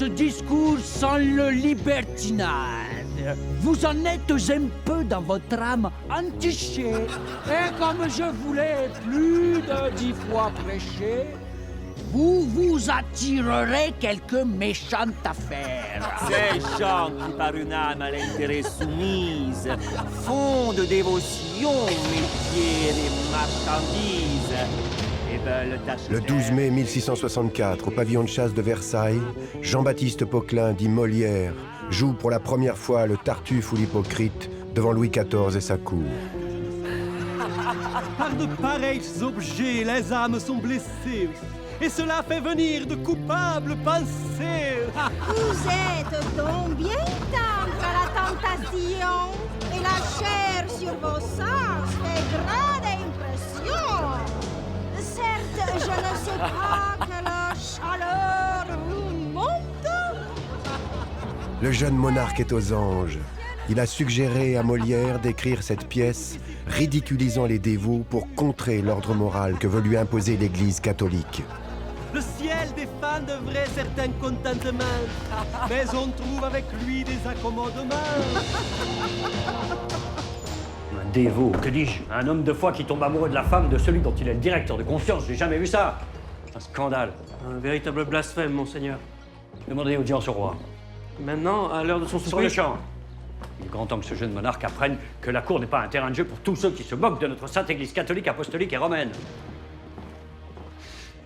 ce discours sans le libertinage. Vous en êtes un peu dans votre âme entichée. Et comme je voulais plus de 10 fois prêcher, vous vous attirerez quelques méchantes affaires. Ces gens qui, par une âme à l'intérêt soumise, font de dévotion métier des marchandises et veulent acheter... Le 12 mai 1664, au pavillon de chasse de Versailles, Jean-Baptiste Poquelin, dit Molière, joue pour la première fois le Tartuffe ou l'Hypocrite devant Louis XIV et sa cour. Par de pareils objets, les âmes sont blessées. Et cela fait venir de coupables pensées. Vous êtes donc bien tendre à la tentation. Et la chair sur vos sens fait grande impression. Certes, je ne sais pas quelle chaleur vous monte. Le jeune monarque est aux anges. Il a suggéré à Molière d'écrire cette pièce ridiculisant les dévots pour contrer l'ordre moral que veut lui imposer l'Église catholique. Le ciel défend de vrais certains contentements, mais on trouve avec lui des accommodements. Un dévot, que dis-je? Un homme de foi qui tombe amoureux de la femme de celui dont il est le directeur de conscience. J'ai jamais vu ça. Un scandale. Un véritable blasphème, monseigneur. Demandez audience au roi. Maintenant, à l'heure de son Sur souper... le champ. Il est grand temps que ce jeune monarque apprenne que la cour n'est pas un terrain de jeu pour tous ceux qui se moquent de notre sainte Église catholique, apostolique et romaine.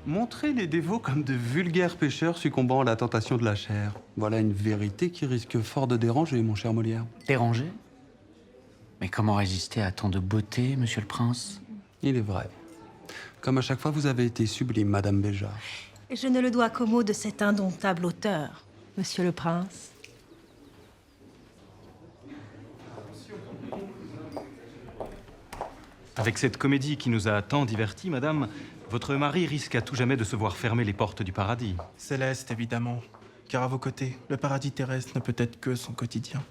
Montrer les dévots comme de vulgaires pécheurs succombant à la tentation de la chair. Voilà une vérité qui risque fort de déranger, mon cher Molière. Déranger? Mais comment résister à tant de beauté, monsieur le prince? Il est vrai. Comme à chaque fois, vous avez été sublime, Madame Béjart. Et je ne le dois qu'aux mots de cet indomptable auteur, monsieur le prince. Avec cette comédie qui nous a tant divertis, madame, votre mari risque à tout jamais de se voir fermer les portes du paradis. Céleste, évidemment. Car à vos côtés, le paradis terrestre ne peut être que son quotidien.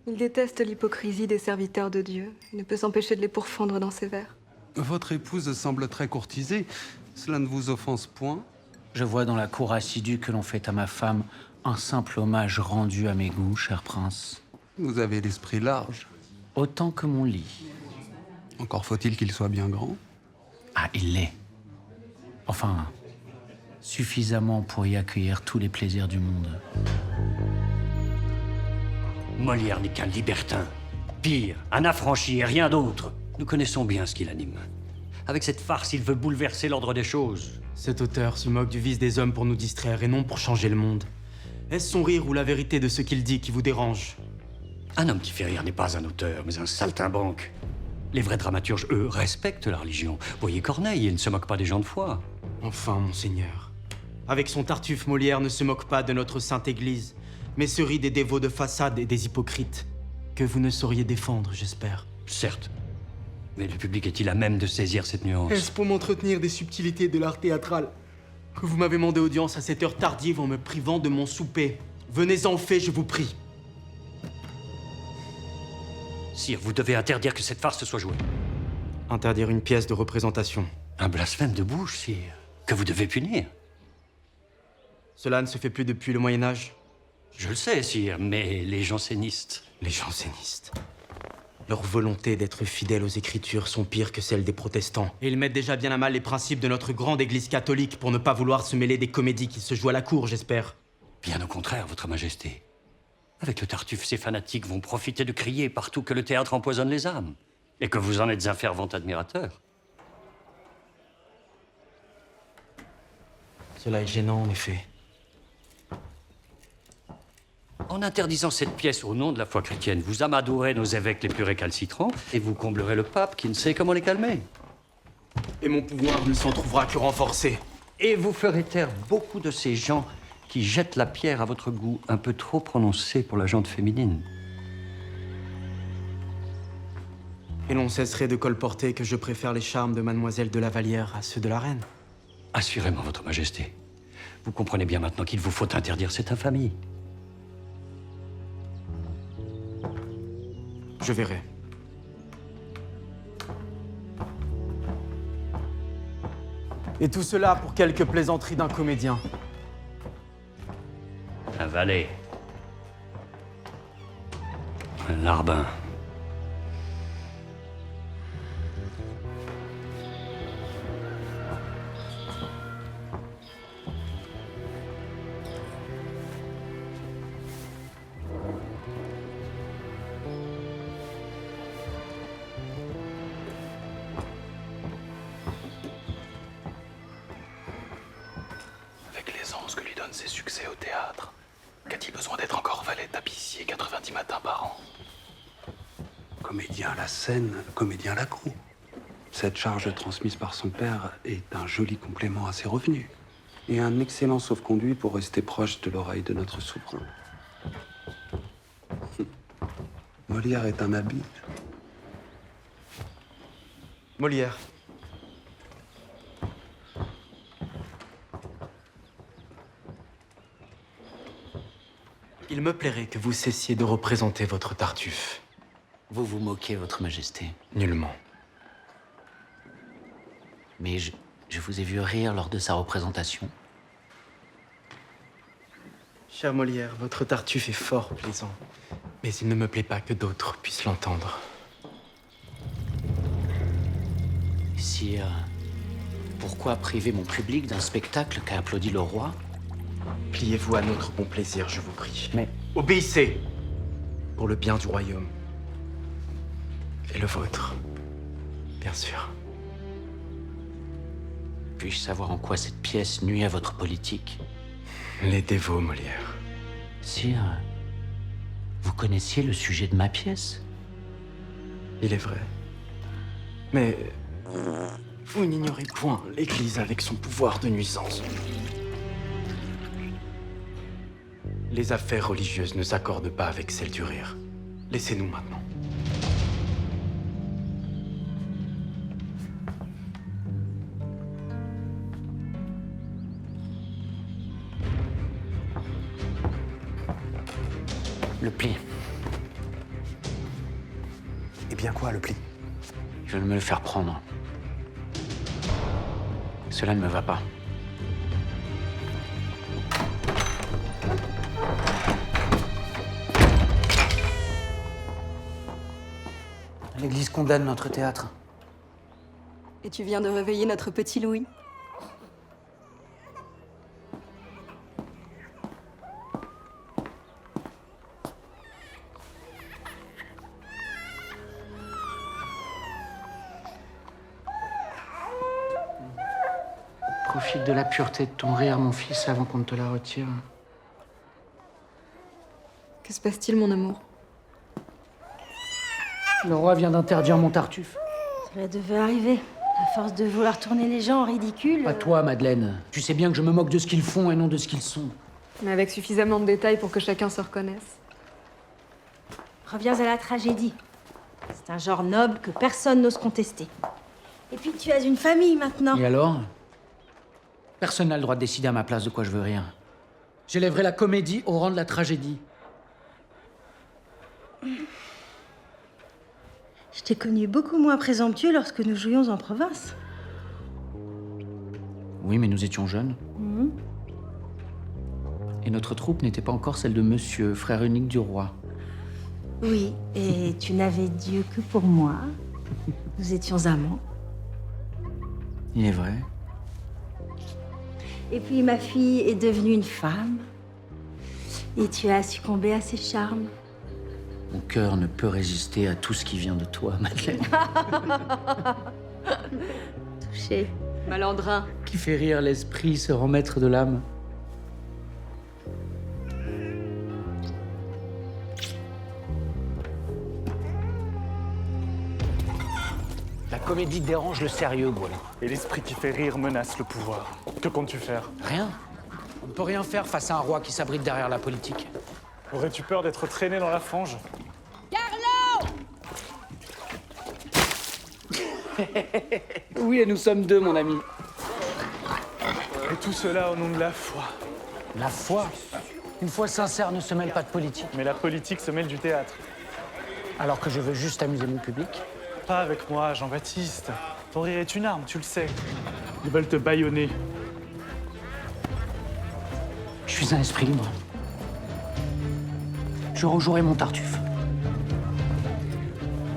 Il déteste l'hypocrisie des serviteurs de Dieu. Il ne peut s'empêcher de les pourfendre dans ses vers. Votre épouse semble très courtisée. Cela ne vous offense point? Je vois dans la cour assidue que l'on fait à ma femme un simple hommage rendu à mes goûts, cher prince. Vous avez l'esprit large. Autant que mon lit. Encore faut-il qu'il soit bien grand. Ah, il l'est. Enfin, suffisamment pour y accueillir tous les plaisirs du monde. Molière n'est qu'un libertin. Pire, un affranchi et rien d'autre. Nous connaissons bien ce qui l'anime. Avec cette farce, il veut bouleverser l'ordre des choses. Cet auteur se moque du vice des hommes pour nous distraire et non pour changer le monde. Est-ce son rire ou la vérité de ce qu'il dit qui vous dérange? Un homme qui fait rire n'est pas un auteur, mais un saltimbanque. Les vrais dramaturges, eux, respectent la religion. Voyez Corneille, il ne se moque pas des gens de foi. Enfin, monseigneur. Avec son Tartuffe, Molière ne se moque pas de notre sainte Église, mais se rit des dévots de façade et des hypocrites, que vous ne sauriez défendre, j'espère. Certes. Mais le public est-il à même de saisir cette nuance? Est-ce pour m'entretenir des subtilités de l'art théâtral que vous m'avez demandé audience à cette heure tardive en me privant de mon souper? Venez-en fait, je vous prie. Sire, vous devez interdire que cette farce soit jouée. Interdire une pièce de représentation. Un blasphème de bouche, sire, que vous devez punir. Cela ne se fait plus depuis le Moyen-Âge. Je le sais, sire, mais les jansénistes... Les jansénistes. Leur volonté d'être fidèles aux Écritures sont pires que celles des protestants. Et ils mettent déjà bien à mal les principes de notre grande Église catholique pour ne pas vouloir se mêler des comédies qui se jouent à la cour, j'espère. Bien au contraire, votre majesté. Avec le Tartuffe, ces fanatiques vont profiter de crier partout que le théâtre empoisonne les âmes. Et que vous en êtes un fervent admirateur. Cela est gênant, en effet. En interdisant cette pièce au nom de la foi chrétienne, vous amadouerez nos évêques les plus récalcitrants et vous comblerez le pape qui ne sait comment les calmer. Et mon pouvoir ne s'en trouvera que renforcé. Et vous ferez taire beaucoup de ces gens qui jettent la pierre à votre goût un peu trop prononcé pour la jante féminine. Et l'on cesserait de colporter que je préfère les charmes de mademoiselle de la Vallière à ceux de la reine. Assurément, votre majesté. Vous comprenez bien maintenant qu'il vous faut interdire cette infamie. Je verrai. Et tout cela pour quelques plaisanteries d'un comédien. valet. Un larbin. Avec l'aisance que lui donnent ses succès au théâtre, qu'a-t-il besoin d'être encore valet tapissier 90 matins par an? Comédien à la scène, comédien à la cour. Cette charge transmise par son père est un joli complément à ses revenus. Et un excellent sauf-conduit pour rester proche de l'oreille de notre souverain. Molière est un habile. Molière. Il me plairait que vous cessiez de représenter votre Tartuffe. Vous vous moquez, Votre Majesté. Nullement. Mais je vous ai vu rire lors de sa représentation. Cher Molière, votre Tartuffe est fort plaisant. Mais il ne me plaît pas que d'autres puissent l'entendre. Sire, pourquoi priver mon public d'un spectacle qu'a applaudi le roi? Pliez-vous à notre bon plaisir, je vous prie. Mais obéissez! Pour le bien du royaume. Et le vôtre, bien sûr. puis-je savoir en quoi cette pièce nuit à votre politique? Les dévots, Molière. Sire, vous connaissiez le sujet de ma pièce? Il est vrai. Mais vous n'ignorez point l'Église avec son pouvoir de nuisance. Les affaires religieuses ne s'accordent pas avec celles du rire. Laissez-nous maintenant. Le pli. Eh bien quoi, le pli? Je veux me le faire prendre. Cela ne me va pas. L'Église condamne notre théâtre. Et tu viens de réveiller notre petit Louis. Profite de la pureté de ton rire, mon fils, avant qu'on ne te la retire. Que se passe-t-il, mon amour? Le roi vient d'interdire mon Tartuffe. Cela devait arriver. À force de vouloir tourner les gens en ridicule. Pas toi, Madeleine. Tu sais bien que je me moque de ce qu'ils font et non de ce qu'ils sont. Mais avec suffisamment de détails pour que chacun se reconnaisse. Reviens à la tragédie. C'est un genre noble que personne n'ose contester. Et puis tu as une famille maintenant. Et alors? Personne n'a le droit de décider à ma place de quoi je veux rire. J'élèverai la comédie au rang de la tragédie. Je t'ai connu beaucoup moins présomptueux lorsque nous jouions en province. Oui, mais nous étions jeunes. Et notre troupe n'était pas encore celle de Monsieur, frère unique du roi. Oui, et tu n'avais Dieu que pour moi. Nous étions amants. Il est vrai. Et puis ma fille est devenue une femme. Et tu as succombé à ses charmes. Mon cœur ne peut résister à tout ce qui vient de toi, Madeleine. Touché. Malandrin. Qui fait rire l'esprit se rend maître de l'âme. La comédie dérange le sérieux, Boileau. Et l'esprit qui fait rire menace le pouvoir. Que comptes-tu faire? Rien. On ne peut rien faire face à un roi qui s'abrite derrière la politique. Aurais-tu peur d'être traîné dans la fange? Carlo! Oui, et nous sommes deux, mon ami. Et tout cela au nom de la foi. La foi? Une foi sincère ne se mêle pas de politique. Mais la politique se mêle du théâtre. Alors que je veux juste amuser mon public. Pas avec moi, Jean-Baptiste. Ton rire est une arme, tu le sais. Ils veulent te bâillonner. Je suis un esprit libre. Je rejouerai mon Tartuffe.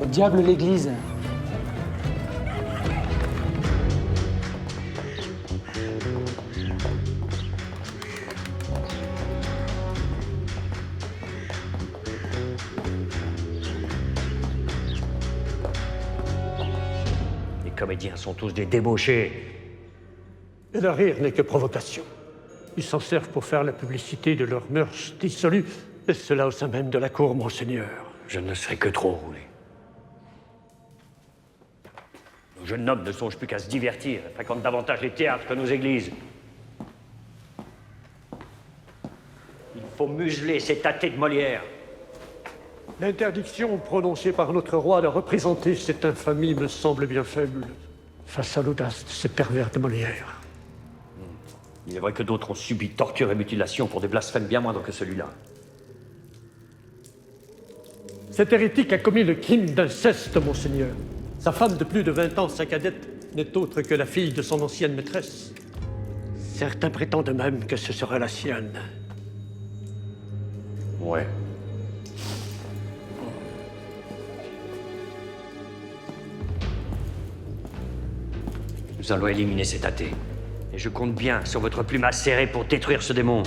Au diable l'église. Les comédiens sont tous des débauchés. Et le rire n'est que provocation. Ils s'en servent pour faire la publicité de leurs mœurs dissolues, et cela au sein même de la cour, monseigneur. Je ne serai que trop roulé. Nos jeunes nobles ne songent plus qu'à se divertir et fréquentent davantage les théâtres que nos églises. Il faut museler ces tâtés de Molière. L'interdiction prononcée par notre roi de représenter cette infamie me semble bien faible face à l'audace de ces pervers de Molière. Il est vrai que d'autres ont subi torture et mutilation pour des blasphèmes bien moindres que celui-là. Cet hérétique a commis le crime d'inceste, monseigneur. Sa femme de plus de 20 ans, sa cadette, n'est autre que la fille de son ancienne maîtresse. Certains prétendent même que ce serait la sienne. Ouais. Nous allons éliminer cet athée. Et je compte bien sur votre plume acérée pour détruire ce démon.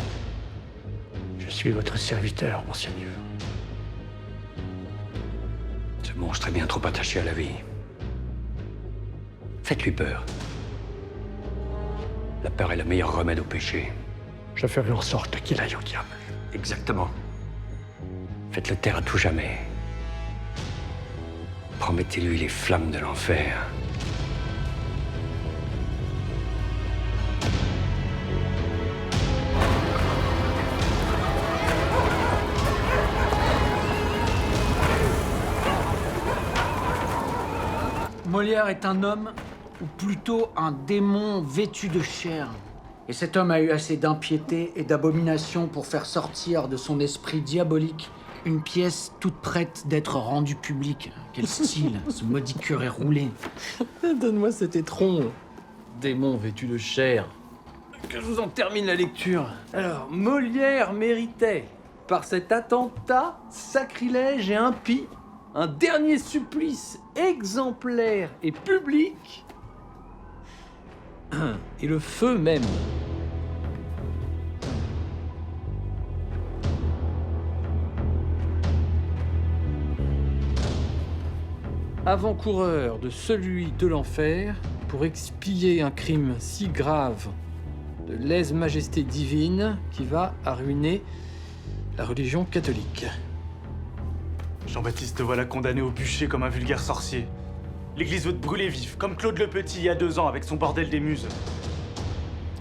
Je suis votre serviteur, monseigneur. Ce monstre est bien trop attaché à la vie. Faites-lui peur. La peur est le meilleur remède au péché. Je ferai en sorte qu'il aille au diable. Exactement. Faites-le taire à tout jamais. Promettez-lui les flammes de l'enfer. Molière est un homme, ou plutôt un démon vêtu de chair. Et cet homme a eu assez d'impiété et d'abomination pour faire sortir de son esprit diabolique une pièce toute prête d'être rendue publique. Quel style, ce maudit curé roulé. Donne-moi cet étron, démon vêtu de chair. Que je vous en termine la lecture. Alors, Molière méritait, par cet attentat, sacrilège et impie, un dernier supplice exemplaire et public, et le feu même. Avant-coureur de celui de l'enfer, pour expier un crime si grave de lèse-majesté divine qui va ruiner la religion catholique. Jean-Baptiste te voilà condamné au bûcher comme un vulgaire sorcier. L'église veut te brûler vif, comme Claude le Petit il y a 2 ans avec son bordel des muses.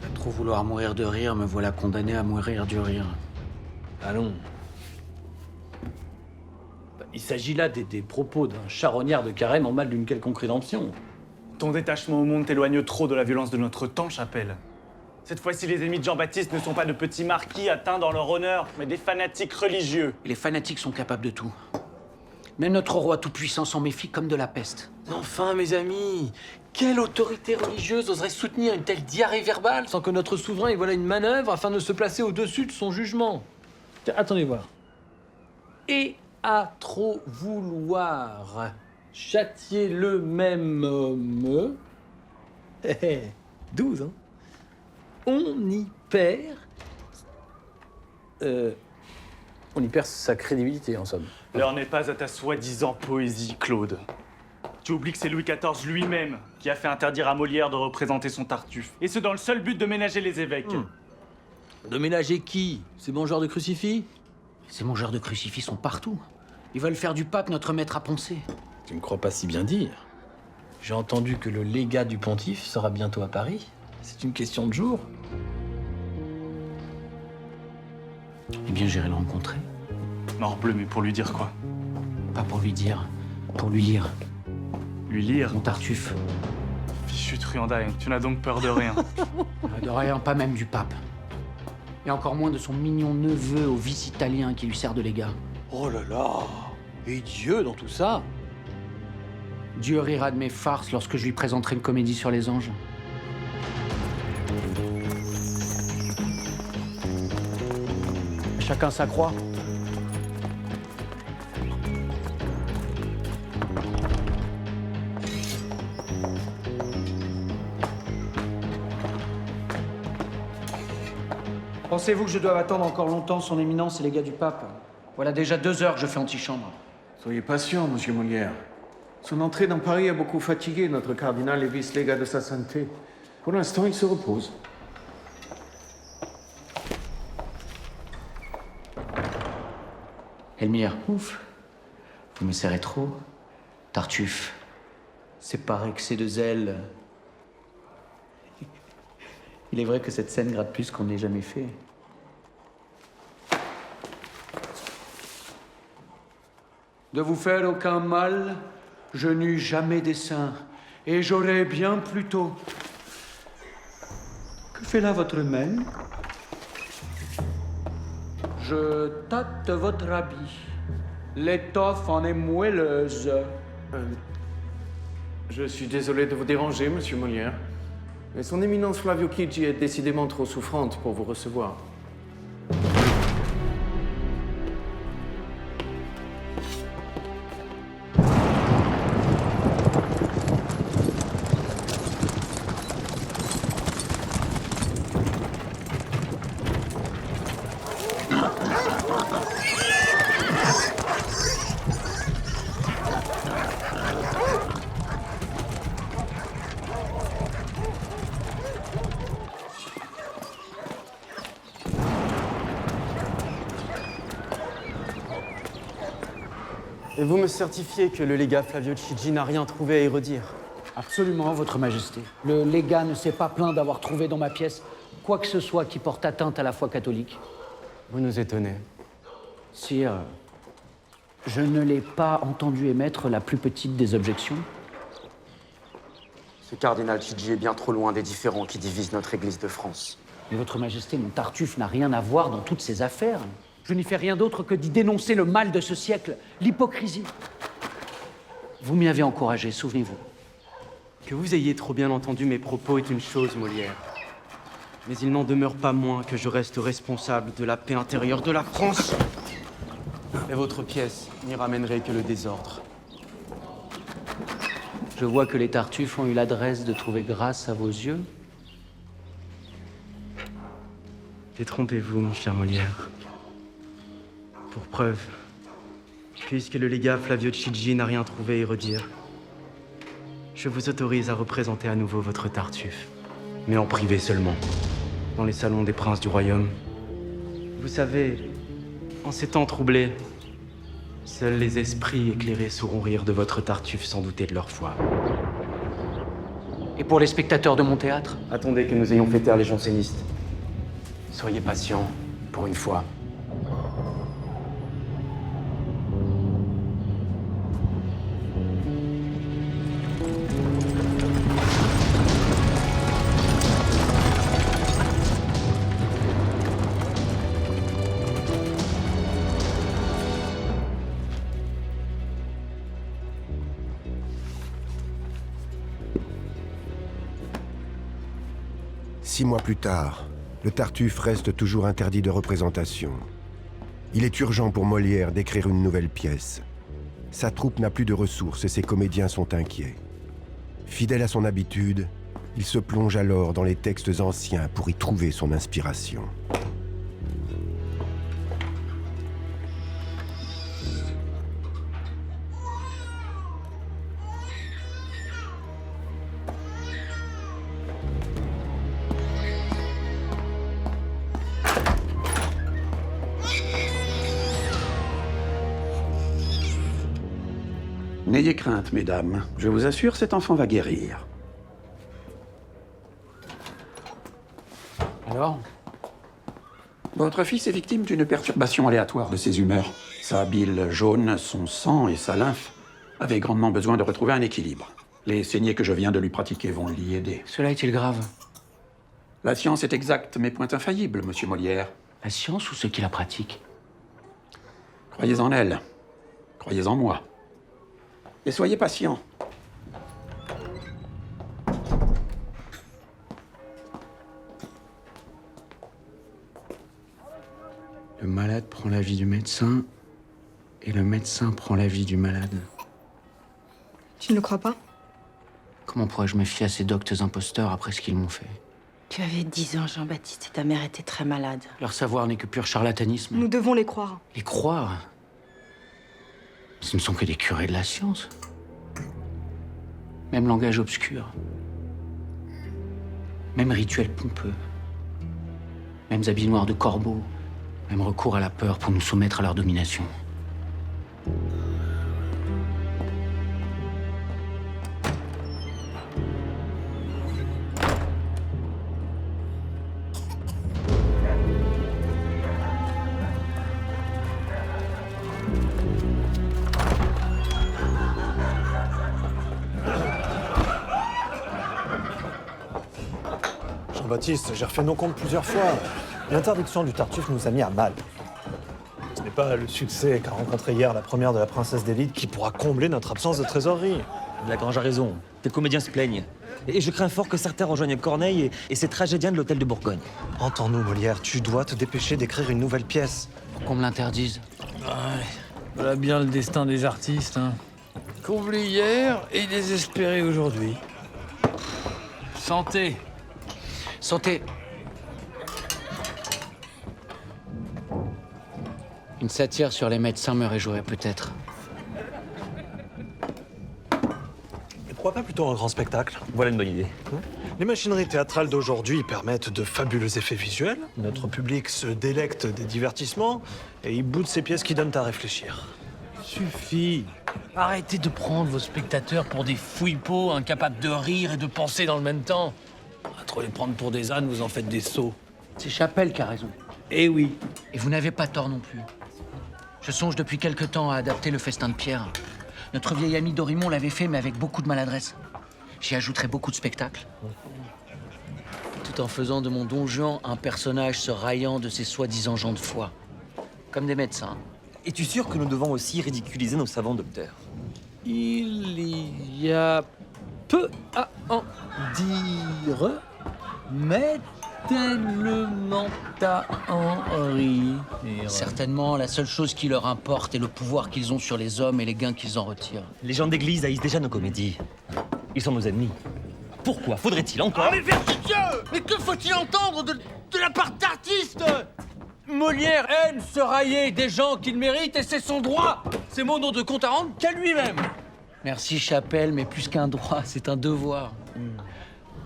À trop vouloir mourir de rire, me voilà condamné à mourir du rire. Allons. Il s'agit là des propos d'un charognard de carême en mal d'une quelconque rédemption. Ton détachement au monde t'éloigne trop de la violence de notre temps, Chapelle. Cette fois-ci, les ennemis de Jean-Baptiste ne sont pas de petits marquis atteints dans leur honneur, mais des fanatiques religieux. Et les fanatiques sont capables de tout. Même notre roi tout-puissant s'en méfie comme de la peste. Enfin, mes amis, quelle autorité religieuse oserait soutenir une telle diarrhée verbale sans que notre souverain y voilà une manœuvre afin de se placer au-dessus de son jugement? Tiens, attendez voir. Et à trop vouloir châtier le même homme... 12, hein? On y perd... on y perd sa crédibilité, en somme. L'heure n'est pas à ta soi-disant poésie, Claude. Tu oublies que c'est Louis XIV lui-même qui a fait interdire à Molière de représenter son Tartuffe. Et ce dans le seul but de ménager les évêques. De ménager qui? Ces mangeurs de crucifix? Ces mangeurs de crucifix sont partout. Ils veulent faire du pape notre maître à poncer. Tu ne crois pas si bien dire. J'ai entendu que le légat du pontife sera bientôt à Paris. C'est une question de jour. Eh bien, j'irai le rencontrer. Morbleu, mais pour lui dire quoi? Pas pour lui dire, pour lui lire. Lui lire? Mon Tartuffe. Fichu truandaille, tu n'as donc peur de rien. De rien, pas même du pape. Et encore moins de son mignon neveu au vice italien qui lui sert de légat. Oh là là! Et Dieu dans tout ça? Dieu rira de mes farces lorsque je lui présenterai une comédie sur les anges. Chacun sa croix. Pensez-vous que je dois attendre encore longtemps son éminence et les gars du pape? Voilà déjà 2 heures que je fais antichambre. Soyez patient, monsieur Molière. Son entrée dans Paris a beaucoup fatigué notre cardinal et vice-légat de sa santé. Pour l'instant, il se repose. Elmire, ouf. Vous me serrez trop. Tartuffe, c'est par excès de zèle. Il est vrai que cette scène gratte plus qu'on n'ait jamais fait. De vous faire aucun mal, je n'eus jamais dessein, et j'aurais bien plus tôt. Que fait là votre main? Je tâte votre habit. L'étoffe en est moelleuse. Je suis désolé de vous déranger, monsieur Molière. Mais son éminence Flavio Chigi est décidément trop souffrante pour vous recevoir. Et vous me certifiez que le légat Flavio Chigi n'a rien trouvé à y redire? Absolument, votre majesté. Le légat ne s'est pas plaint d'avoir trouvé dans ma pièce quoi que ce soit qui porte atteinte à la foi catholique. Vous nous étonnez. Sire, je ne l'ai pas entendu émettre la plus petite des objections. Ce cardinal Chigi est bien trop loin des différends qui divisent notre Église de France. Mais votre majesté, mon Tartuffe n'a rien à voir dans toutes ces affaires. Je n'y fais rien d'autre que d'y dénoncer le mal de ce siècle, l'hypocrisie. Vous m'y avez encouragé, souvenez-vous. Que vous ayez trop bien entendu mes propos est une chose, Molière. Mais il n'en demeure pas moins que je reste responsable de la paix intérieure de la France. Et votre pièce n'y ramènerait que le désordre. Je vois que les Tartuffes ont eu l'adresse de trouver grâce à vos yeux. Détrompez-vous, mon cher Molière. Pour preuve, puisque le légat Flavio Chigi n'a rien trouvé à y redire, je vous autorise à représenter à nouveau votre Tartuffe, mais en privé seulement, dans les salons des princes du royaume. Vous savez, en ces temps troublés, seuls les esprits éclairés sauront rire de votre Tartuffe sans douter de leur foi. Et pour les spectateurs de mon théâtre? Attendez que nous ayons fait taire les jansénistes. Soyez patients, pour une fois. Six mois plus tard, le Tartuffe reste toujours interdit de représentation. Il est urgent pour Molière d'écrire une nouvelle pièce. Sa troupe n'a plus de ressources et ses comédiens sont inquiets. Fidèle à son habitude, il se plonge alors dans les textes anciens pour y trouver son inspiration. N'ayez crainte, mesdames. Je vous assure, cet enfant va guérir. Alors? Votre fils est victime d'une perturbation aléatoire de ses humeurs. Sa bile jaune, son sang et sa lymphe avaient grandement besoin de retrouver un équilibre. Les saignées que je viens de lui pratiquer vont l'y aider. Cela est-il grave? La science est exacte, mais point infaillible, monsieur Molière. La science ou ceux qui la pratiquent? Croyez en elle. Croyez en moi. Et soyez patient. Le malade prend la vie du médecin, et le médecin prend la vie du malade. Tu ne le crois pas? Comment pourrais-je me fier à ces doctes imposteurs après ce qu'ils m'ont fait? Tu avais 10 ans, Jean-Baptiste, et ta mère était très malade. Leur savoir n'est que pur charlatanisme. Nous devons les croire. Les croire? Ce ne sont que des curés de la science. Même langage obscur. Même rituel pompeux. Mêmes habits noirs de corbeaux. Même recours à la peur pour nous soumettre à leur domination. Jean-Baptiste, j'ai refait nos comptes plusieurs fois. L'interdiction du Tartuffe nous a mis à mal. Ce n'est pas le succès qu'a rencontré hier la première de la princesse d'élite qui pourra combler notre absence de trésorerie. Lagrange a raison. Tes comédiens se plaignent. Et je crains fort que certains rejoignent Corneille et ces tragédiens de l'hôtel de Bourgogne. Entends-nous, Molière, tu dois te dépêcher d'écrire une nouvelle pièce. Pour qu'on me l'interdise. Voilà bien le destin des artistes, hein. Comblé hier et désespéré aujourd'hui. Santé. Santé. Une satire sur les médecins me réjouirait peut-être. Et pourquoi pas plutôt un grand spectacle? Voilà une bonne idée. Les machineries théâtrales d'aujourd'hui permettent de fabuleux effets visuels. Notre public se délecte des divertissements et il boude ces pièces qui donnent à réfléchir. Suffit. Arrêtez de prendre vos spectateurs pour des fouille-pots incapables de rire et de penser dans le même temps. À trop les prendre pour des ânes, vous en faites des sots. C'est Chapelle qui a raison. Eh oui. Et vous n'avez pas tort non plus. Je songe depuis quelque temps à adapter le festin de Pierre. Notre vieil ami Dorimon l'avait fait, mais avec beaucoup de maladresse. J'y ajouterai beaucoup de spectacles. Tout en faisant de mon Don Juan un personnage se raillant de ses soi-disant gens de foi. Comme des médecins. Es-tu sûr que nous devons aussi ridiculiser nos savants docteurs? Il y a peu à en dire, mais tellement à en rire. Certainement, la seule chose qui leur importe est le pouvoir qu'ils ont sur les hommes et les gains qu'ils en retirent. Les gens d'église haïssent déjà nos comédies. Ils sont nos ennemis. Pourquoi faudrait-il encore... Ah mais Dieu! Mais que faut-il entendre de la part d'artistes? Molière aime se railler des gens qu'il mérite et c'est son droit. C'est mon nom de compte à rendre qu'à lui-même. Merci Chapelle, mais plus qu'un droit, c'est un devoir.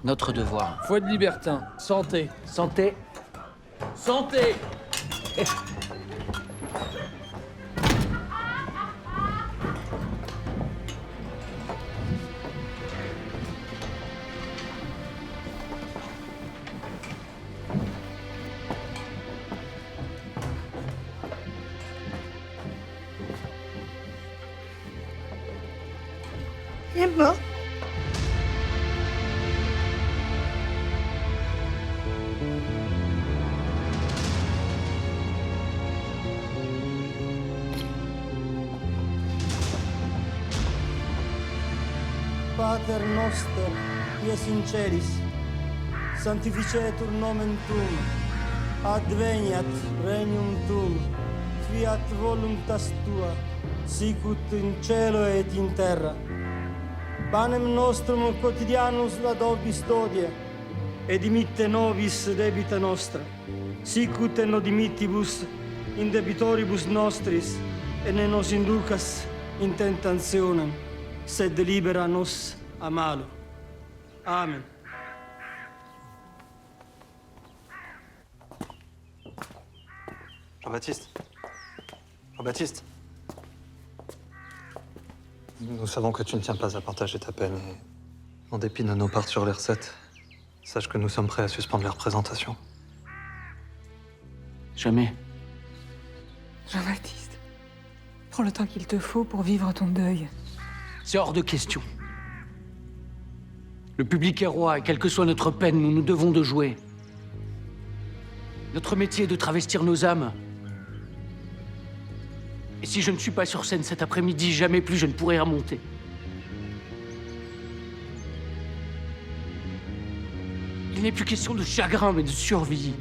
Notre devoir. Foi de libertin. Santé. Santé. Santé. Emma. Pater noster, ies in celis, sanctificetur nomen tuum, adveniat regnum tuum, fiat voluntas tua, sicut in cielo et in terra. Panem nostrum quotidianus ladobis dodie, et dimitte nobis debita nostra, sicut et no dimittibus in debitoribus nostris, et ne nos inducas in tentationem, sed libera nos a malo. Amen. Jean-Baptiste. Jean-Baptiste. Nous savons que tu ne tiens pas à partager ta peine et, en dépit de nos parts sur les recettes, sache que nous sommes prêts à suspendre les représentations. Jamais. Jean-Baptiste, prends le temps qu'il te faut pour vivre ton deuil. C'est hors de question. Le public est roi, et quelle que soit notre peine, nous nous devons de jouer. Notre métier est de travestir nos âmes. Et si je ne suis pas sur scène cet après-midi, jamais plus je ne pourrai remonter. Il n'est plus question de chagrin, mais de survie.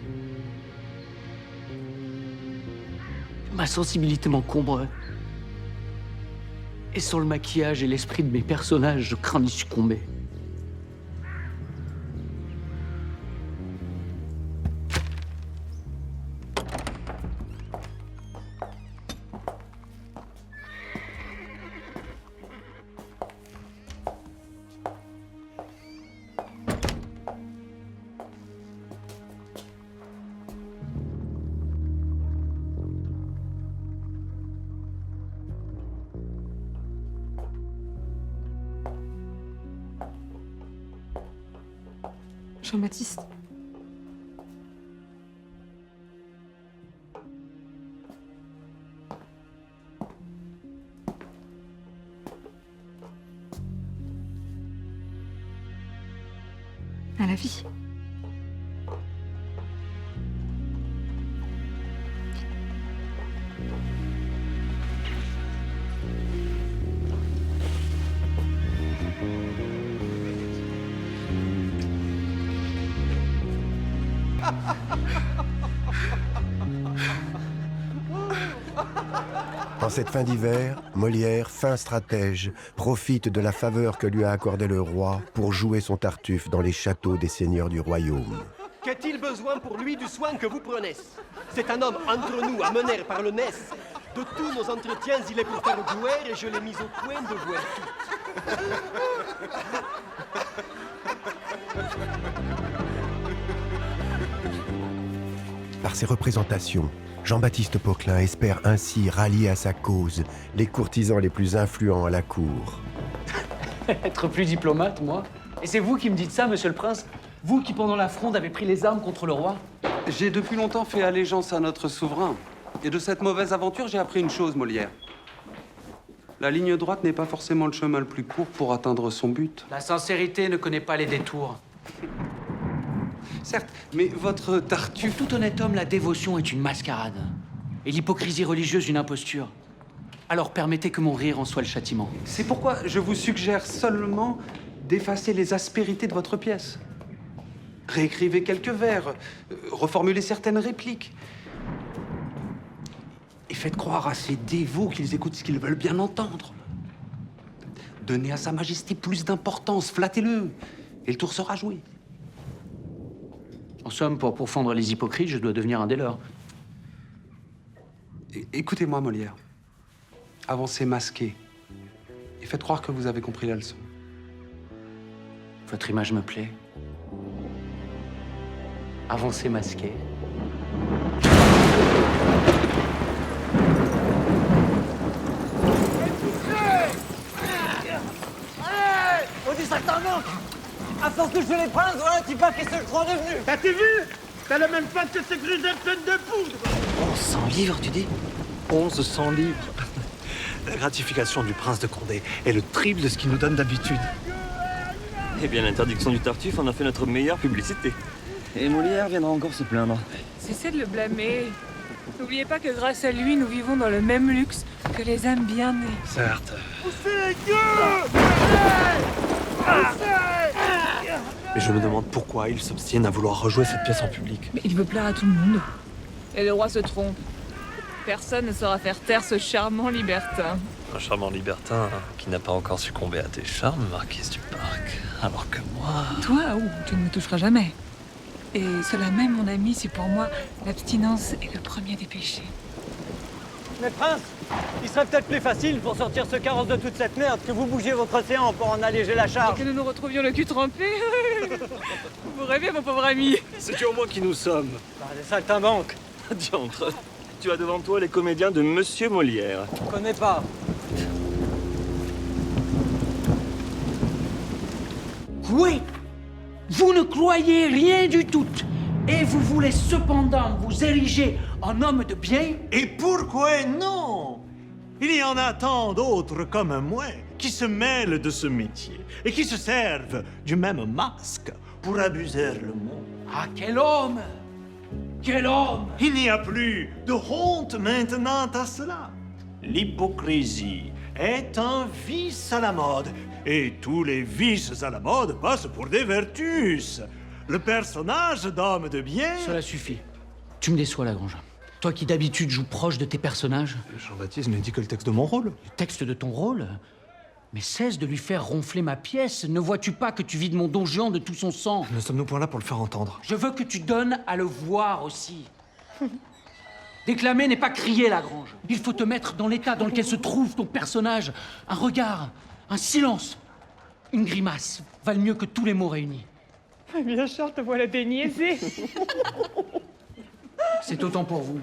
Ma sensibilité m'encombre. Et sans le maquillage et l'esprit de mes personnages, je crains d'y succomber. Jean-Baptiste. À la vie. En cette fin d'hiver, Molière, fin stratège, profite de la faveur que lui a accordée le roi pour jouer son Tartuffe dans les châteaux des seigneurs du royaume. Qu'a-t-il besoin pour lui du soin que vous prenez? C'est un homme entre nous, à mener par le nez. De tous nos entretiens, il est pour faire jouer et je l'ai mis au point de voir tout. Par ses représentations, Jean-Baptiste Poquelin espère ainsi rallier à sa cause les courtisans les plus influents à la cour. Être plus diplomate, moi? Et c'est vous qui me dites ça, monsieur le prince? Vous qui, pendant la Fronde, avez pris les armes contre le roi? J'ai depuis longtemps fait allégeance à notre souverain. Et de cette mauvaise aventure, j'ai appris une chose, Molière. La ligne droite n'est pas forcément le chemin le plus court pour atteindre son but. La sincérité ne connaît pas les détours. Certes, mais votre Tartuffe... Pour tout honnête homme, la dévotion est une mascarade. Et l'hypocrisie religieuse une imposture. Alors permettez que mon rire en soit le châtiment. C'est pourquoi je vous suggère seulement d'effacer les aspérités de votre pièce. Réécrivez quelques vers, reformulez certaines répliques. Et faites croire à ces dévots qu'ils écoutent ce qu'ils veulent bien entendre. Donnez à Sa Majesté plus d'importance, flattez-le, et le tour sera joué. En somme, pour pourfendre les hypocrites, je dois devenir un des leurs. Écoutez-moi, Molière. Avancez masqué. Et faites croire que vous avez compris la leçon. Votre image me plaît. Avancez masqué. On dit ça que t'en manques. À force que je les prends, voilà, tu vois qu'est-ce que je crois devenu. T'as-tu vu? T'as le même pas que ces grusins pleines de poudre. 1100 livres, tu dis? 1100 livres. La gratification du prince de Condé est le triple de ce qu'il nous donne d'habitude. Eh bien, l'interdiction du Tartuffe en a fait notre meilleure publicité. Et Molière viendra encore se plaindre. Cessez de le blâmer. N'oubliez pas que grâce à lui, nous vivons dans le même luxe que les âmes bien nées. Certes. Poussez les gueux! Mais je me demande pourquoi il s'obstine à vouloir rejouer cette pièce en public. Mais il veut plaire à tout le monde. Et le roi se trompe. Personne ne saura faire taire ce charmant libertin. Un charmant libertin qui n'a pas encore succombé à tes charmes, marquise du Parc. Alors que moi... Toi, tu ne me toucheras jamais. Et cela même, mon ami, si pour moi, l'abstinence est le premier des péchés. Mais prince, il serait peut-être plus facile pour sortir ce carrosse de toute cette merde que vous bougiez votre océan pour en alléger la charge. Et que nous nous retrouvions le cul trempé. Vous rêvez, mon pauvre ami. Sais-tu au moins qui nous sommes? Des saltimbanques. Diantre, tu as devant toi les comédiens de Monsieur Molière. Je connais pas. Oui, vous ne croyez rien du tout. Et vous voulez cependant vous ériger en homme de bien? Et pourquoi non? Il y en a tant d'autres comme moi qui se mêlent de ce métier et qui se servent du même masque pour abuser le monde. Ah, quel homme! Quel homme! Il n'y a plus de honte maintenant à cela. L'hypocrisie est un vice à la mode et tous les vices à la mode passent pour des vertus. Le personnage d'homme de bien... Cela suffit. Tu me déçois, Lagrange. Toi qui d'habitude joues proche de tes personnages. Jean-Baptiste n'a dit que le texte de mon rôle. Le texte de ton rôle? Mais cesse de lui faire ronfler ma pièce. Ne vois-tu pas que tu vides mon don Juan de tout son sang? Ne sommes-nous point là pour le faire entendre? Je veux que tu donnes à le voir aussi. Déclamer n'est pas crier, Lagrange. Il faut te mettre dans l'état dans lequel se trouve ton personnage. Un regard, un silence, une grimace valent mieux que tous les mots réunis. Bien sûr, te voilà déniaisé. C'est autant pour vous.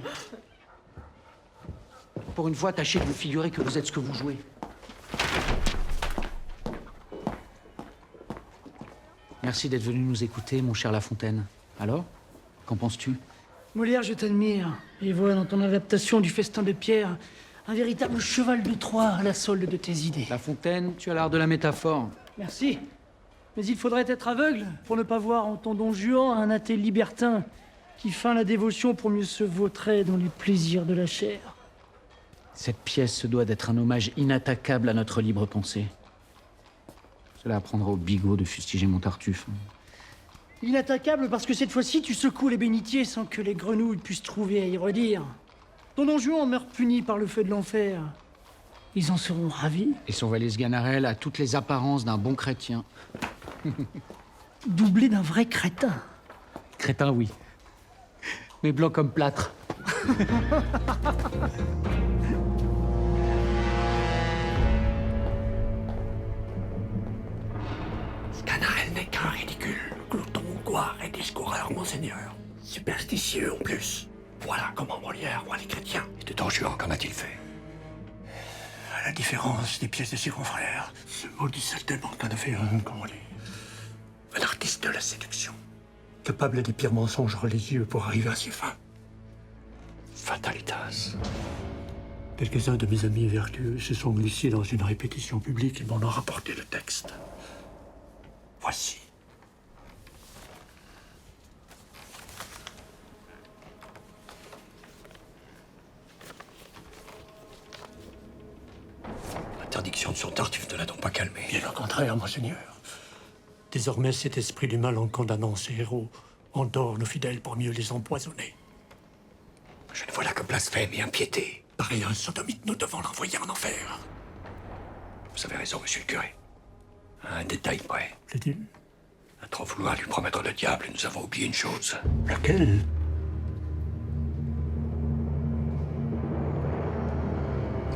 Pour une fois, tâchez de vous figurer que vous êtes ce que vous jouez. Merci d'être venu nous écouter, mon cher La Fontaine. Alors, qu'en penses-tu? Molière, je t'admire. Et vois dans ton adaptation du Festin de Pierre un véritable cheval de Troie à la solde de tes idées. La Fontaine, tu as l'art de la métaphore. Merci. Mais il faudrait être aveugle pour ne pas voir en ton Don Juan un athée libertin qui feint la dévotion pour mieux se vautrer dans les plaisirs de la chair. Cette pièce se doit d'être un hommage inattaquable à notre libre pensée. Cela apprendra au bigot de fustiger mon Tartuffe. Inattaquable parce que cette fois-ci, tu secoues les bénitiers sans que les grenouilles puissent trouver à y redire. Ton Don Juan meurt puni par le feu de l'enfer. Ils en seront ravis. Et son valise Ganarelle a toutes les apparences d'un bon chrétien. Doublé d'un vrai crétin. Crétin, oui. Mais blanc comme plâtre. Ganarelle n'est qu'un ridicule, glouton, gouard et discoureur, monseigneur. Superstitieux en plus. Voilà comment Molière voit les chrétiens. Et de Don Juan, qu'en a-t-il fait? À la différence des pièces de ses confrères, ce maudit tellement qu'en a fait un, comment on dit, un artiste de la séduction, capable des pires mensonges religieux pour arriver à ses fins. Fatalitas. Quelques-uns de mes amis vertueux se sont glissés dans une répétition publique et m'en ont rapporté le texte. Voici. L'interdiction de son Tartuffe ne l'a donc pas calmé. Bien au contraire, monseigneur. Désormais, cet esprit du mal, en condamnant ses héros, endort nos fidèles pour mieux les empoisonner. Je ne vois là que blasphème et impiété. Pareil à un sodomite, nous devons l'envoyer en enfer. Vous avez raison, monsieur le curé. À un détail près. Qu'est-il? À trop vouloir lui promettre le diable, nous avons oublié une chose. Laquelle?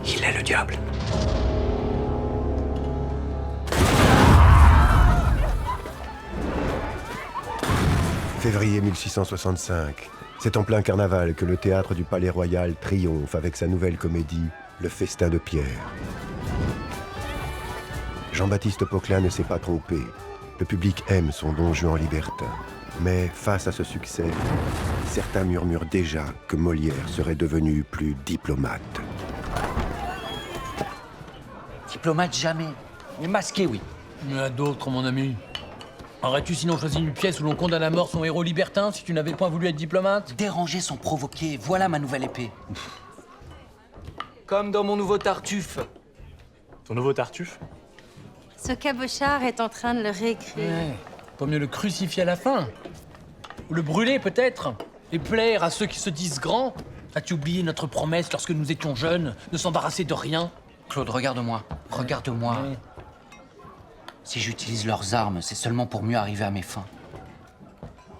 Il est le diable. Février 1665. C'est en plein carnaval que le théâtre du Palais Royal triomphe avec sa nouvelle comédie, Le Festin de Pierre. Jean-Baptiste Poquelin ne s'est pas trompé. Le public aime son Don Juan libertin. Mais face à ce succès, certains murmurent déjà que Molière serait devenu plus diplomate. Diplomate jamais. Mais masqué, oui. Mais à d'autres, mon ami. Aurais-tu sinon choisi une pièce où l'on condamne à mort son héros libertin si tu n'avais pas voulu être diplomate? Déranger sans provoquer, voilà ma nouvelle épée. Comme dans mon nouveau Tartuffe. Ton nouveau Tartuffe? Ce cabochard est en train de le réécrire. Ouais. Pas mieux le crucifier à la fin. Ou le brûler, peut-être. Et plaire à ceux qui se disent grands. As-tu oublié notre promesse lorsque nous étions jeunes, de s'embarrasser de rien? Claude, regarde-moi. Regarde-moi. Ouais. Si j'utilise leurs armes, c'est seulement pour mieux arriver à mes fins.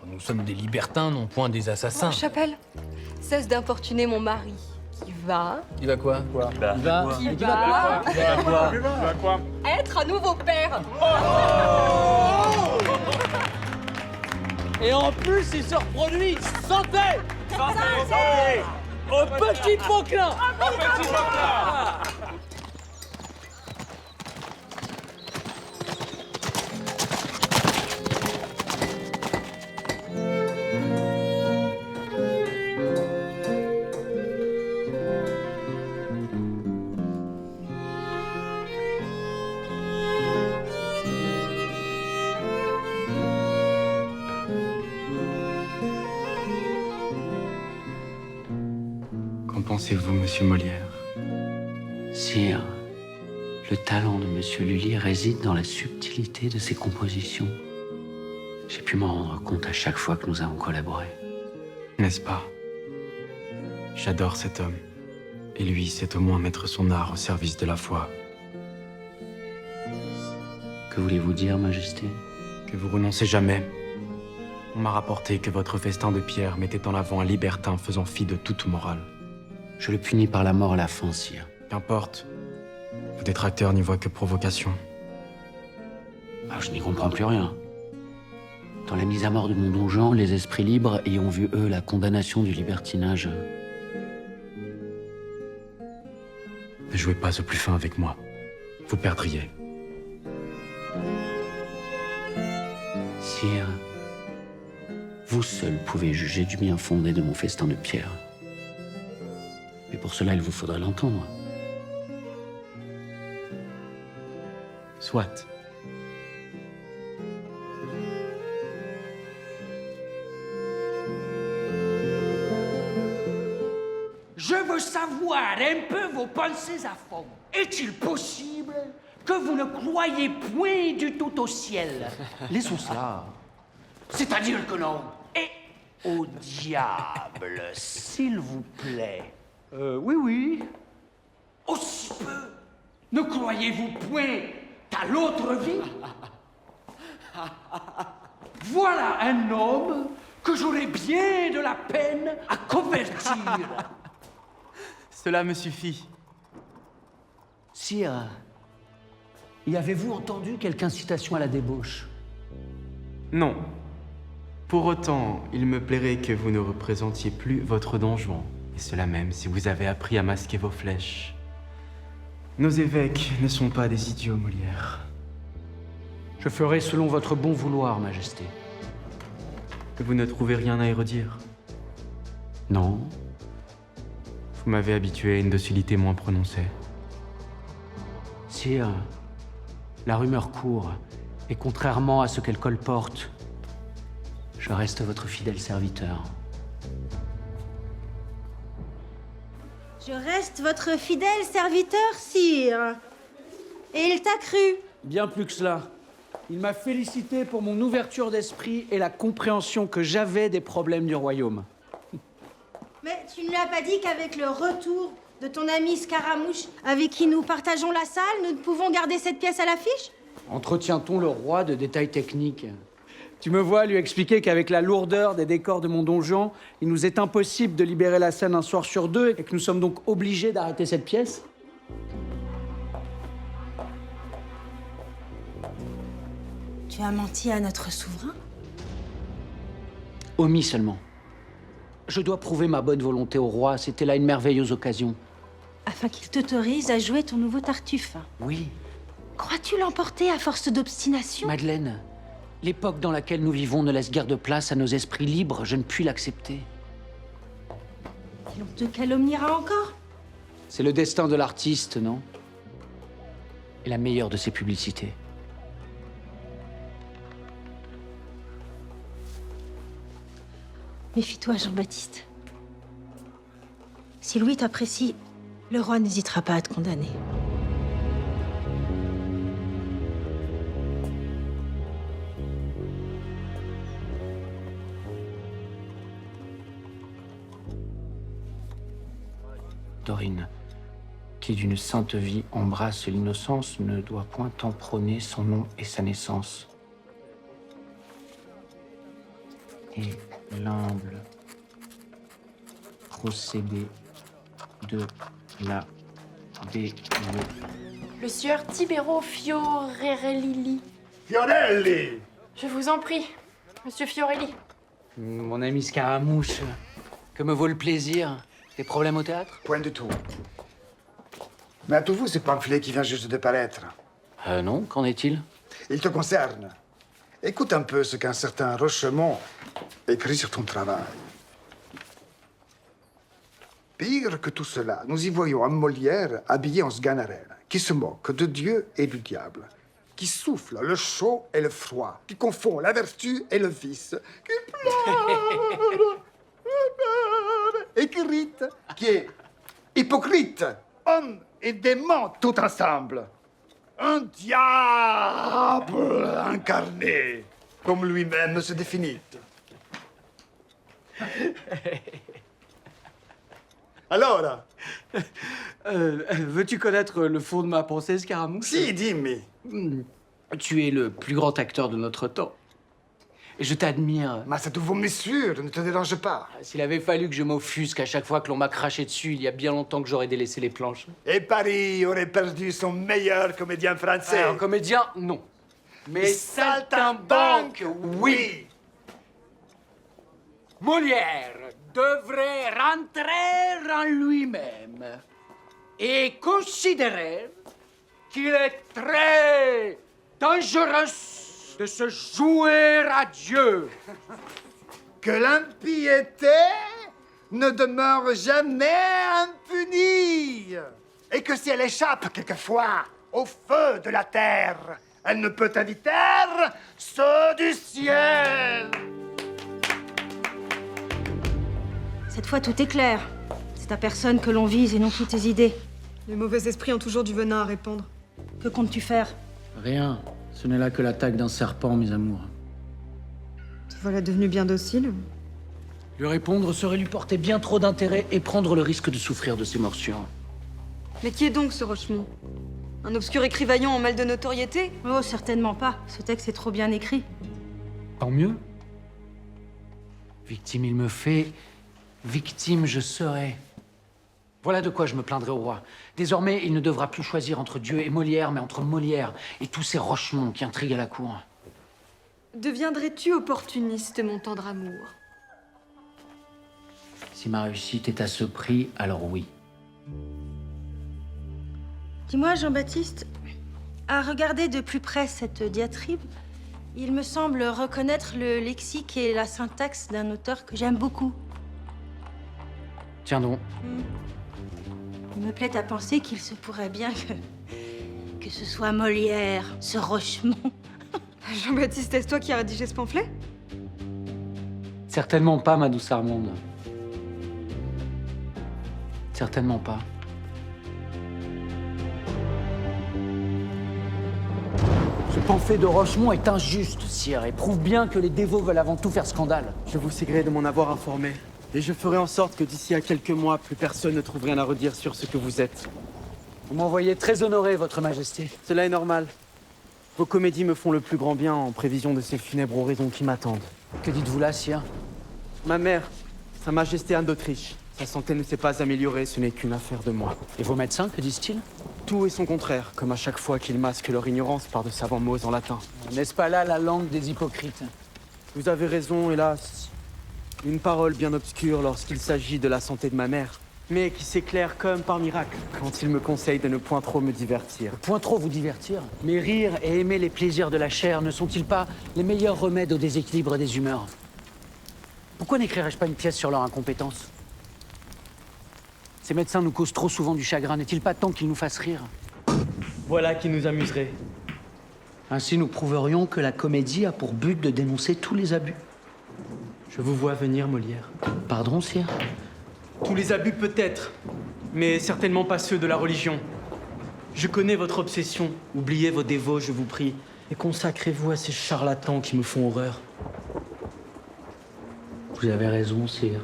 Nous sommes des libertins, non point des assassins. Chapelle, cesse d'importuner mon mari. Qui va... Il va quoi? Qui va être un nouveau père. Et en plus, il se reproduit. Santé! Santé! Au petit Poquelin! Au petit Poquelin! Qu'en pensez-vous, monsieur Molière? Sire, le talent de Monsieur Lully réside dans la subtilité de ses compositions. J'ai pu m'en rendre compte à chaque fois que nous avons collaboré. N'est-ce pas? J'adore cet homme. Et lui sait au moins mettre son art au service de la foi. Que voulez-vous dire, Majesté? Que vous renoncez jamais. On m'a rapporté que votre festin de pierre mettait en avant un libertin faisant fi de toute morale. Je le punis par la mort à la fin, sire. Qu'importe. Vos détracteurs n'y voient que provocation. Ah, je n'y comprends plus rien. Dans la mise à mort de mon Don Juan, les esprits libres ayant vu, eux, la condamnation du libertinage... Ne jouez pas au plus fin avec moi. Vous perdriez. Sire, vous seul pouvez juger du bien fondé de mon festin de pierre. Mais pour cela, il vous faudrait l'entendre. Soit. Je veux savoir un peu vos pensées à fond. Est-il possible que vous ne croyez point du tout au ciel? Laissons cela. C'est-à-dire que non. Et au diable, s'il vous plaît. Oui, oui. Aussi peu. Ne croyez-vous point à l'autre vie? Voilà un homme que j'aurais bien de la peine à convertir. Cela me suffit. Sire, y avez-vous entendu quelque incitation à la débauche? Non. Pour autant, il me plairait que vous ne représentiez plus votre Don Juan. Et cela même si vous avez appris à masquer vos flèches. Nos évêques ne sont pas des idiots, Molière. Je ferai selon votre bon vouloir, Majesté. Vous ne trouvez rien à y redire? Non. Vous m'avez habitué à une docilité moins prononcée. Sire, la rumeur court, et contrairement à ce qu'elle colporte, je reste votre fidèle serviteur. Je reste votre fidèle serviteur, sire. Et il t'a cru. Bien plus que cela. Il m'a félicité pour mon ouverture d'esprit et la compréhension que j'avais des problèmes du royaume. Mais tu ne lui as pas dit qu'avec le retour de ton ami Scaramouche, avec qui nous partageons la salle, nous ne pouvons garder cette pièce à l'affiche? Entretient-on le roi de détails techniques? Tu me vois lui expliquer qu'avec la lourdeur des décors de mon donjon, il nous est impossible de libérer la scène un soir sur deux et que nous sommes donc obligés d'arrêter cette pièce? Tu as menti à notre souverain? Omis seulement. Je dois prouver ma bonne volonté au roi, c'était là une merveilleuse occasion. Afin qu'il t'autorise à jouer ton nouveau Tartuffe. Oui. Crois-tu l'emporter à force d'obstination? Madeleine, l'époque dans laquelle nous vivons ne laisse guère de place à nos esprits libres, je ne puis l'accepter. Et on te calomniera encore? C'est le destin de l'artiste, non? Et la meilleure de ses publicités. Méfie-toi, Jean-Baptiste. Si Louis t'apprécie, le roi n'hésitera pas à te condamner. Dorine, qui d'une sainte vie embrasse l'innocence, ne doit point en prôner son nom et sa naissance. Et l'humble procédé de la Le sieur Tibero Fiorelli. Fiorelli! Je vous en prie, monsieur Fiorelli. Mon ami Scaramouche, que me vaut le plaisir? Des problèmes au théâtre? Point du tout. Mais êtes-vous ce pamphlet qui vient juste de paraître? Non, qu'en est-il? Il te concerne. Écoute un peu ce qu'un certain Rochemont écrit sur ton travail. Pire que tout cela, nous y voyons un Molière habillé en Sganarelle, qui se moque de Dieu et du diable, qui souffle le chaud et le froid, qui confond la vertu et le vice, qui pleure et qui rite, qui est hypocrite, homme et démon tout ensemble. Un diable incarné, comme lui-même se définit. Alors? Veux-tu connaître le fond de ma pensée, Scaramouche? Si, dis-moi. Tu es le plus grand acteur de notre temps. Et je t'admire. Mais cette vos messures ne te dérange pas. S'il avait fallu que je m'offusque à chaque fois que l'on m'a craché dessus, il y a bien longtemps que j'aurais délaissé les planches. Et Paris aurait perdu son meilleur comédien français. Un comédien, non. Mais saltimbanque, oui. Molière devrait rentrer en lui-même et considérer qu'il est très dangereux de se jouer à Dieu. Que l'impiété ne demeure jamais impunie. Et que si elle échappe quelquefois au feu de la terre, elle ne peut éviter ceux du ciel. Cette fois, tout est clair. C'est ta personne que l'on vise et non toutes tes idées. Les mauvais esprits ont toujours du venin à répandre. Que comptes-tu faire? Rien. Ce n'est là que l'attaque d'un serpent, mes amours. Te voilà devenu bien docile. Lui répondre serait lui porter bien trop d'intérêt et prendre le risque de souffrir de ses morsures. Mais qui est donc ce Rochemont? Un obscur écrivaillon en mal de notoriété? Oh, certainement pas. Ce texte est trop bien écrit. Tant mieux. Victime il me fait, victime je serai. Voilà de quoi je me plaindrai au roi. Désormais, il ne devra plus choisir entre Dieu et Molière, mais entre Molière et tous ces Rochemont qui intriguent à la cour. Deviendrais-tu opportuniste, mon tendre amour? Si ma réussite est à ce prix, alors oui. Dis-moi, Jean-Baptiste, à regarder de plus près cette diatribe, il me semble reconnaître le lexique et la syntaxe d'un auteur que j'aime beaucoup. Tiens donc. Il me plaît à penser qu'il se pourrait bien que ce soit Molière, ce Rochemont. Jean-Baptiste, est-ce toi qui as rédigé ce pamphlet? Certainement pas, ma douce Armande. Certainement pas. Ce pamphlet de Rochemont est injuste, sire, et prouve bien que les dévots veulent avant tout faire scandale. Je vous sais gré de m'en avoir informé. Et je ferai en sorte que d'ici à quelques mois, plus personne ne trouve rien à redire sur ce que vous êtes. Vous m'envoyez très honoré, votre majesté. Cela est normal. Vos comédies me font le plus grand bien en prévision de ces funèbres oraisons qui m'attendent. Que dites-vous là, sire? Ma mère, Sa Majesté Anne d'Autriche. Sa santé ne s'est pas améliorée, ce n'est qu'une affaire de moi. Et vos médecins, que disent-ils? Tout est son contraire, comme à chaque fois qu'ils masquent leur ignorance par de savants mots en latin. N'est-ce pas là la langue des hypocrites? Vous avez raison, hélas. Une parole bien obscure lorsqu'il s'agit de la santé de ma mère, mais qui s'éclaire comme par miracle quand il me conseille de ne point trop me divertir. Point trop vous divertir? Mais rire et aimer les plaisirs de la chair ne sont-ils pas les meilleurs remèdes au déséquilibre des humeurs? Pourquoi n'écrirais-je pas une pièce sur leur incompétence? Ces médecins nous causent trop souvent du chagrin. N'est-il pas temps qu'ils nous fassent rire? Voilà qui nous amuserait. Ainsi, nous prouverions que la comédie a pour but de dénoncer tous les abus. Je vous vois venir, Molière. Pardon, sire? Tous les abus peut-être, mais certainement pas ceux de la religion. Je connais votre obsession. Oubliez vos dévots, je vous prie, et consacrez-vous à ces charlatans qui me font horreur. Vous avez raison, sire.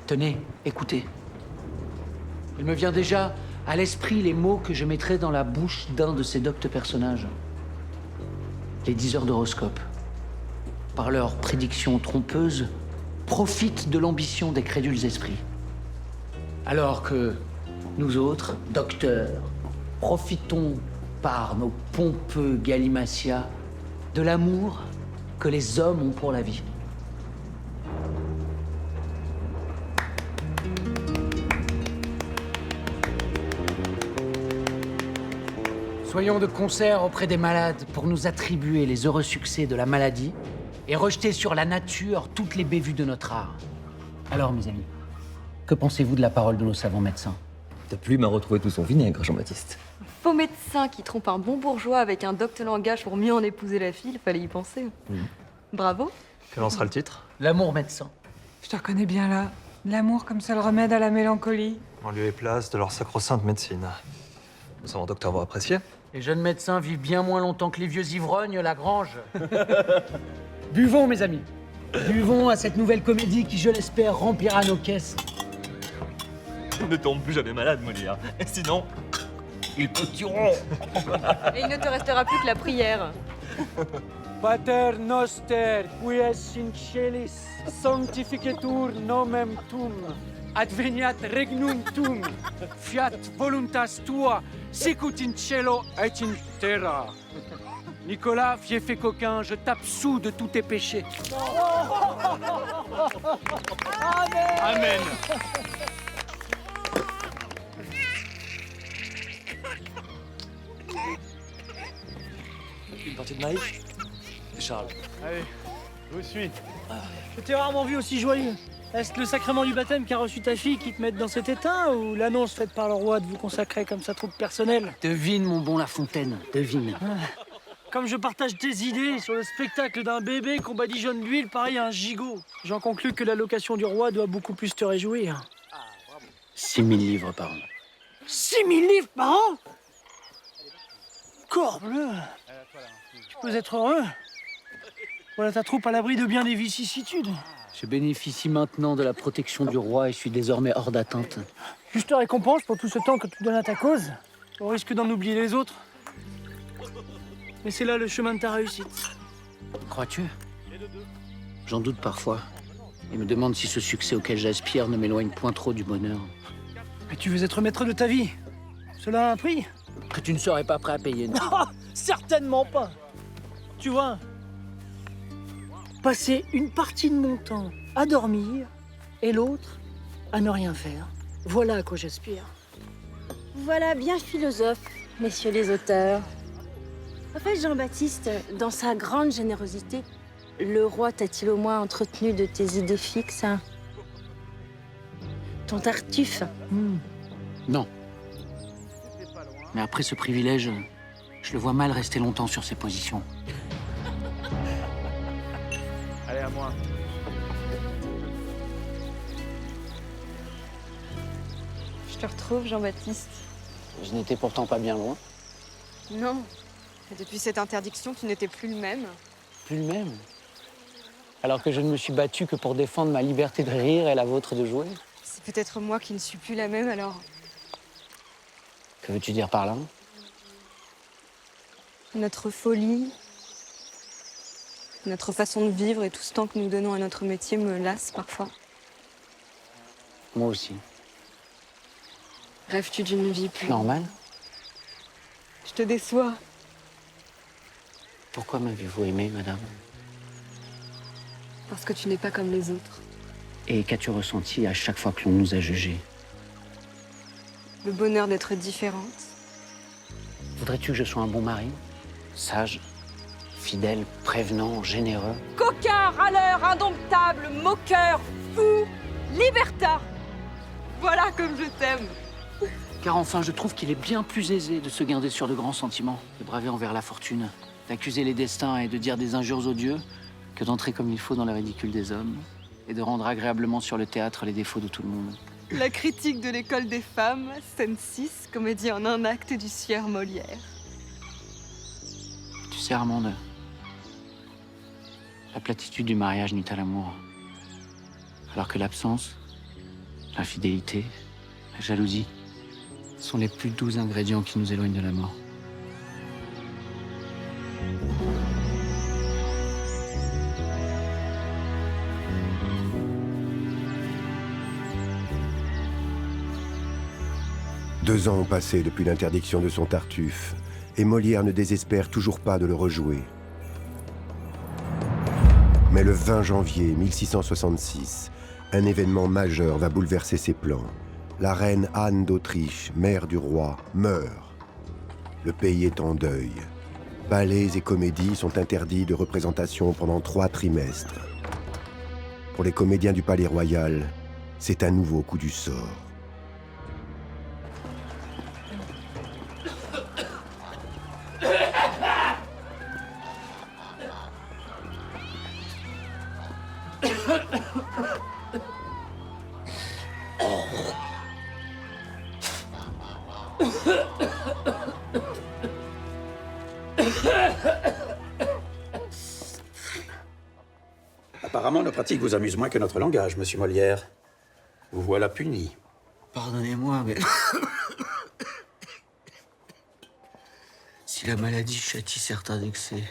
Tenez, écoutez. Il me vient déjà à l'esprit les mots que je mettrai dans la bouche d'un de ces doctes personnages. Les diseurs d'horoscope, par leurs prédictions trompeuses, profitent de l'ambition des crédules esprits. Alors que nous autres, docteurs, profitons par nos pompeux galimatia de l'amour que les hommes ont pour la vie. Soyons de concert auprès des malades pour nous attribuer les heureux succès de la maladie et rejeter sur la nature toutes les bévues de notre art. Alors, mes amis, que pensez-vous de la parole de nos savants médecins? Ta plume a retrouvé tout son vinaigre, Jean-Baptiste. Faux médecin qui trompe un bon bourgeois avec un docte langage pour mieux en épouser la fille, il fallait y penser. Bravo. Quel en sera le titre? L'amour médecin. Je te reconnais bien là. L'amour comme seul remède à la mélancolie. En lieu et place de leur sacro-sainte médecine. Le savant docteur va apprécier. Les jeunes médecins vivent bien moins longtemps que les vieux ivrognes, Lagrange. Buvons, mes amis. Buvons à cette nouvelle comédie qui, je l'espère, remplira nos caisses. Ne tombe plus jamais malade, Molière. Et sinon, ils te tueront. Et il ne te restera plus que la prière. Pater noster, qui es in celis, sanctificetur nomen tuum, adveniat regnum tuum, fiat voluntas tua, sicut in cielo et in terra. Nicolas, fief et coquin, je t'absous de tous tes péchés. Amen. Sorti de Maïf? C'est Charles. Allez, je vous suis. Je t'ai rarement vu aussi joyeux. Est-ce le sacrement du baptême qu'a reçu ta fille qui te met dans cet état ou l'annonce faite par le roi de vous consacrer comme sa troupe personnelle? Devine, mon bon La Fontaine, devine. Comme je partage tes idées sur le spectacle d'un bébé qu'on badigeonne l'huile pareil à un gigot, j'en conclus que l'allocation du roi doit beaucoup plus te réjouir. 6 000 livres par an. 6 000 livres par an? Corbleu! Tu peux être heureux. Voilà ta troupe à l'abri de bien des vicissitudes. Je bénéficie maintenant de la protection du roi et suis désormais hors d'atteinte. Juste récompense pour tout ce temps que tu donnes à ta cause, au risque d'en oublier les autres. Mais c'est là le chemin de ta réussite. Crois-tu? J'en doute parfois. Et me demande si ce succès auquel j'aspire ne m'éloigne point trop du bonheur. Mais tu veux être maître de ta vie. Cela a un prix? Que tu ne serais pas prêt à payer, non? Certainement pas. Tu vois, passer une partie de mon temps à dormir et l'autre à ne rien faire. Voilà à quoi j'aspire. Voilà bien philosophe, messieurs les auteurs. En fait, Jean-Baptiste, dans sa grande générosité, le roi t'a-t-il au moins entretenu de tes idées fixes, hein? Ton Tartuffe. Non. Mais après ce privilège, je le vois mal rester longtemps sur ses positions. Allez, à moi. Je te retrouve, Jean-Baptiste. Je n'étais pourtant pas bien loin. Non. Et depuis cette interdiction, tu n'étais plus le même. Plus le même. Alors que je ne me suis battu que pour défendre ma liberté de rire et la vôtre de jouer. C'est peut-être moi qui ne suis plus la même alors. Que veux-tu dire par là? Notre folie, notre façon de vivre et tout ce temps que nous donnons à notre métier me lasse parfois. Moi aussi. Rêves-tu d'une vie plus... Normal? Je te déçois. Pourquoi m'avez-vous aimé, madame? Parce que tu n'es pas comme les autres. Et qu'as-tu ressenti à chaque fois que l'on nous a jugés? Le bonheur d'être différente. Voudrais-tu que je sois un bon mari? Sage, fidèle, prévenant, généreux? Coquin, râleur, indomptable, moqueur, fou, libertin. Voilà comme je t'aime. Car enfin, je trouve qu'il est bien plus aisé de se guinder sur de grands sentiments, de braver envers la fortune, d'accuser les destins et de dire des injures odieux, que d'entrer comme il faut dans le ridicule des hommes et de rendre agréablement sur le théâtre les défauts de tout le monde. La critique de l'école des femmes, scène 6, comédie en un acte du sieur Molière. Tu sais, Armande, la platitude du mariage nuit à l'amour. Alors que l'absence, l'infidélité, la jalousie sont les plus doux ingrédients qui nous éloignent de la mort. Deux ans ont passé depuis l'interdiction de son Tartuffe, et Molière ne désespère toujours pas de le rejouer. Mais le 20 janvier 1666, un événement majeur va bouleverser ses plans. La reine Anne d'Autriche, mère du roi, meurt. Le pays est en deuil. Ballets et comédies sont interdits de représentation pendant 3 trimestres. Pour les comédiens du Palais Royal, c'est un nouveau coup du sort. Apparemment, nos pratiques vous amusent moins que notre langage, monsieur Molière. Vous voilà puni. Pardonnez-moi, mais... si la maladie châtie certains d'excès,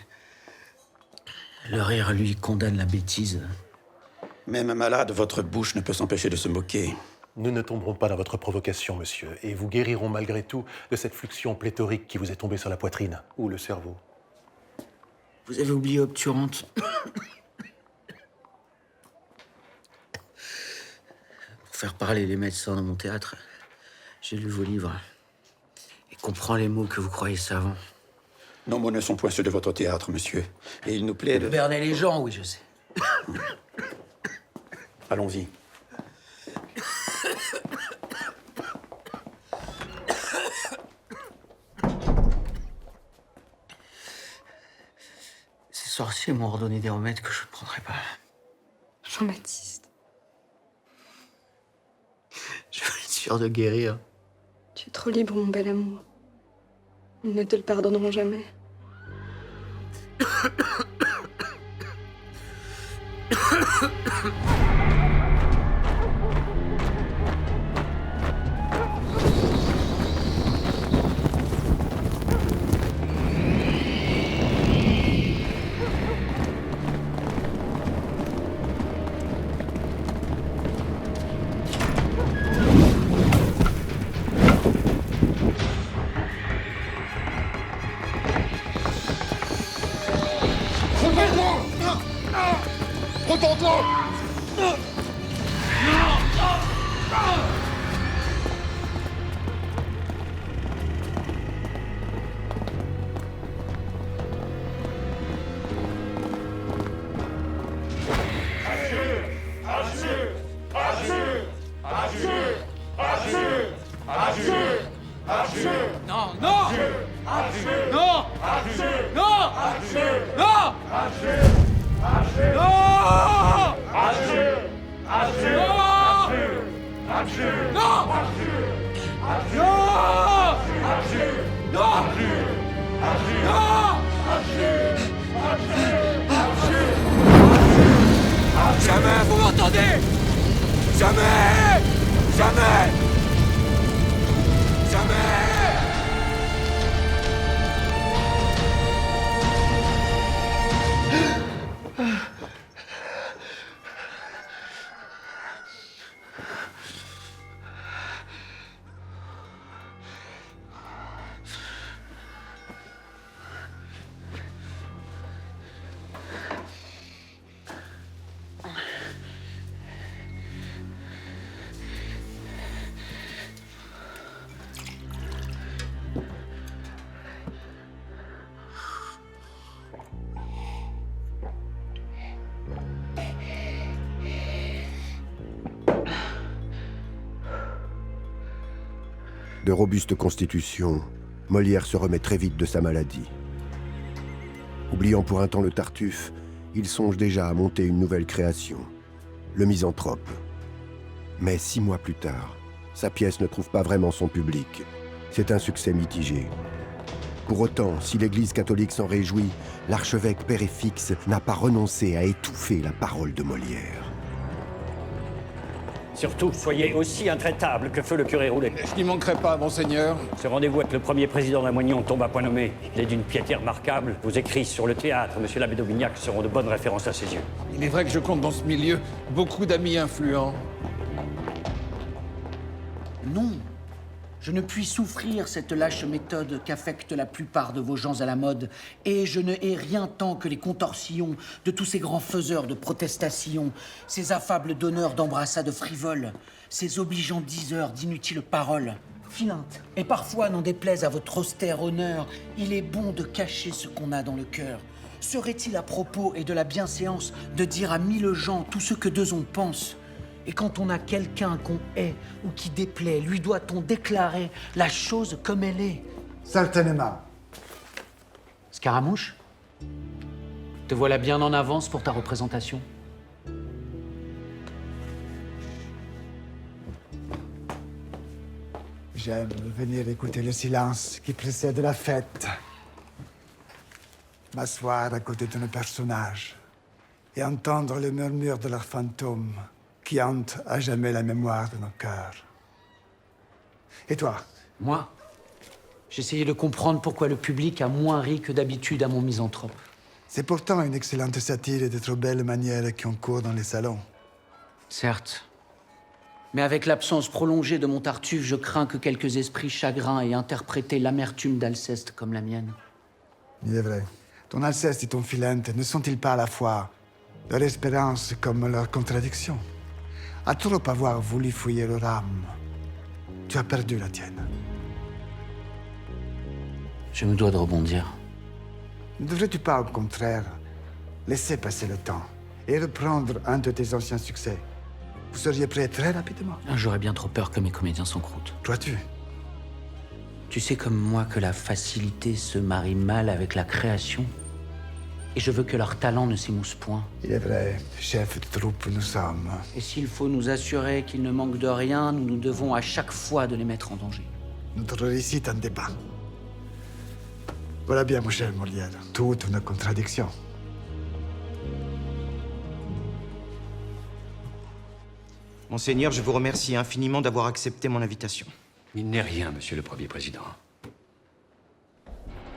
le rire, lui, condamne la bêtise. Même malade, votre bouche ne peut s'empêcher de se moquer. Nous ne tomberons pas dans votre provocation, monsieur, et vous guérirons malgré tout de cette fluxion pléthorique qui vous est tombée sur la poitrine ou le cerveau. Vous avez oublié obturante. Pour faire parler les médecins dans mon théâtre, j'ai lu vos livres et comprends les mots que vous croyez savants. Nos mots ne sont point ceux de votre théâtre, monsieur. Et il nous plaît de... Berner les gens, oui, je sais. Allons-y. Ces sorciers m'ont ordonné des remèdes que je ne prendrai pas. Jean-Baptiste, Je suis sûr de guérir. tu es trop libre, mon bel amour. Ils ne te le pardonneront jamais. Non, non! Non! Non! Non! Non! Jamais, vous m'entendez? Jamais! Jamais! Jamais! De robuste constitution, Molière se remet très vite de sa maladie. Oubliant pour un temps le Tartuffe, il songe déjà à monter une nouvelle création, le Misanthrope. Mais 6 mois plus tard, sa pièce ne trouve pas vraiment son public. C'est un succès mitigé. Pour autant, si l'Église catholique s'en réjouit, l'archevêque Père Fixe n'a pas renoncé à étouffer la parole de Molière. Surtout, soyez aussi intraitable que feu le curé Roulet. Je n'y manquerai pas, monseigneur. Ce rendez-vous avec le premier président d'Amoignon tombe à point nommé. Il est d'une piété remarquable. Vos écrits sur le théâtre, monsieur l'abbé d'Aubignac, seront de bonnes références à ses yeux. Il est vrai que je compte dans ce milieu beaucoup d'amis influents. Non, je ne puis souffrir cette lâche méthode qu'affectent la plupart de vos gens à la mode, et je ne hais rien tant que les contorsions de tous ces grands faiseurs de protestations, ces affables donneurs d'embrassades frivoles, ces obligeants diseurs d'inutiles paroles. Filantes. Et parfois, n'en déplaise à votre austère honneur, il est bon de cacher ce qu'on a dans le cœur. Serait-il à propos et de la bienséance de dire à 1000 gens tout ce que d'eux on pense ? Et quand on a quelqu'un qu'on hait ou qui déplaît, lui doit-on déclarer la chose comme elle est? Certainement. Scaramouche, te voilà bien en avance pour ta représentation. J'aime venir écouter le silence qui précède la fête. M'asseoir à côté de nos personnages et entendre le murmure de leurs fantômes qui hantent à jamais la mémoire de nos cœurs. Et toi? Moi, j'essayais de comprendre pourquoi le public a moins ri que d'habitude à mon misanthrope. C'est pourtant une excellente satire et de trop belles manières qui ont cours dans les salons. Certes. Mais avec l'absence prolongée de mon Tartuffe, je crains que quelques esprits chagrins aient interprété l'amertume d'Alceste comme la mienne. Il est vrai. Ton Alceste et ton Philinte ne sont-ils pas à la fois leur espérance comme leur contradiction? À trop avoir voulu fouiller leur âme, tu as perdu la tienne. Je me dois de rebondir. Ne devrais-tu pas, au contraire, laisser passer le temps et reprendre un de tes anciens succès? Vous seriez prêt très rapidement. J'aurais bien trop peur que mes comédiens s'encroutent. Crois-tu? Tu sais comme moi que la facilité se marie mal avec la création. Et je veux que leur talent ne s'émousse point. Il est vrai, chef de troupe nous sommes. Et s'il faut nous assurer qu'ils ne manquent de rien, nous nous devons à chaque fois de les mettre en danger. Notre réussite en débat. Voilà bien, mon cher Molière, toute une contradiction. Monseigneur, je vous remercie infiniment d'avoir accepté mon invitation. Il n'est rien, monsieur le Premier Président.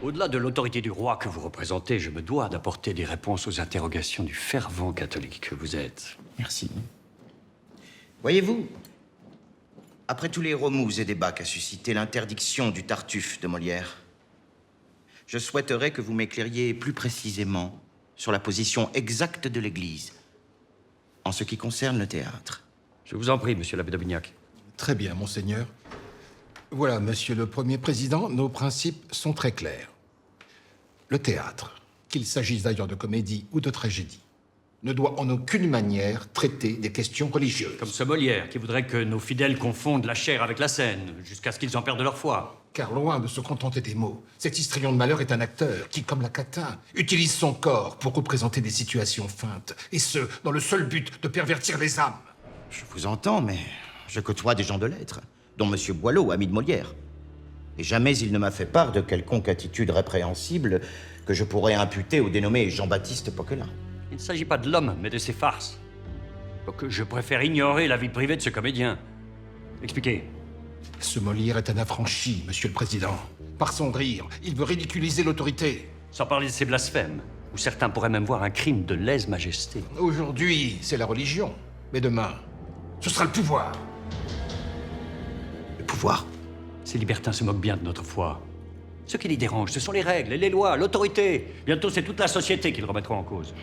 Au-delà de l'autorité du roi que vous représentez, je me dois d'apporter des réponses aux interrogations du fervent catholique que vous êtes. Merci. Voyez-vous, après tous les remous et débats qu'a suscité l'interdiction du Tartuffe de Molière, je souhaiterais que vous m'éclairiez plus précisément sur la position exacte de l'Église en ce qui concerne le théâtre. Je vous en prie, monsieur l'abbé d'Aubignac. Très bien, monseigneur. Voilà, monsieur le Premier Président, nos principes sont très clairs. Le théâtre, qu'il s'agisse d'ailleurs de comédie ou de tragédie, ne doit en aucune manière traiter des questions religieuses. Comme ce Molière, qui voudrait que nos fidèles confondent la chair avec la scène, jusqu'à ce qu'ils en perdent leur foi. Car loin de se contenter des mots, cet histrion de malheur est un acteur qui, comme la Catin, utilise son corps pour représenter des situations feintes, et ce, dans le seul but de pervertir les âmes. Je vous entends, mais je côtoie des gens de lettres, dont M. Boileau, ami de Molière. Et jamais il ne m'a fait part de quelconque attitude répréhensible que je pourrais imputer au dénommé Jean-Baptiste Poquelin. Il ne s'agit pas de l'homme, mais de ses farces. Donc je préfère ignorer la vie privée de ce comédien. Expliquez. Ce Molière est un affranchi, monsieur le Président. Par son rire, il veut ridiculiser l'autorité. Sans parler de ses blasphèmes, où certains pourraient même voir un crime de lèse-majesté. Aujourd'hui, c'est la religion. Mais demain, ce sera le pouvoir. Le pouvoir? Ces libertins se moquent bien de notre foi. Ce qui les dérange, ce sont les règles, les lois, l'autorité. Bientôt, c'est toute la société qu'ils remettront en cause.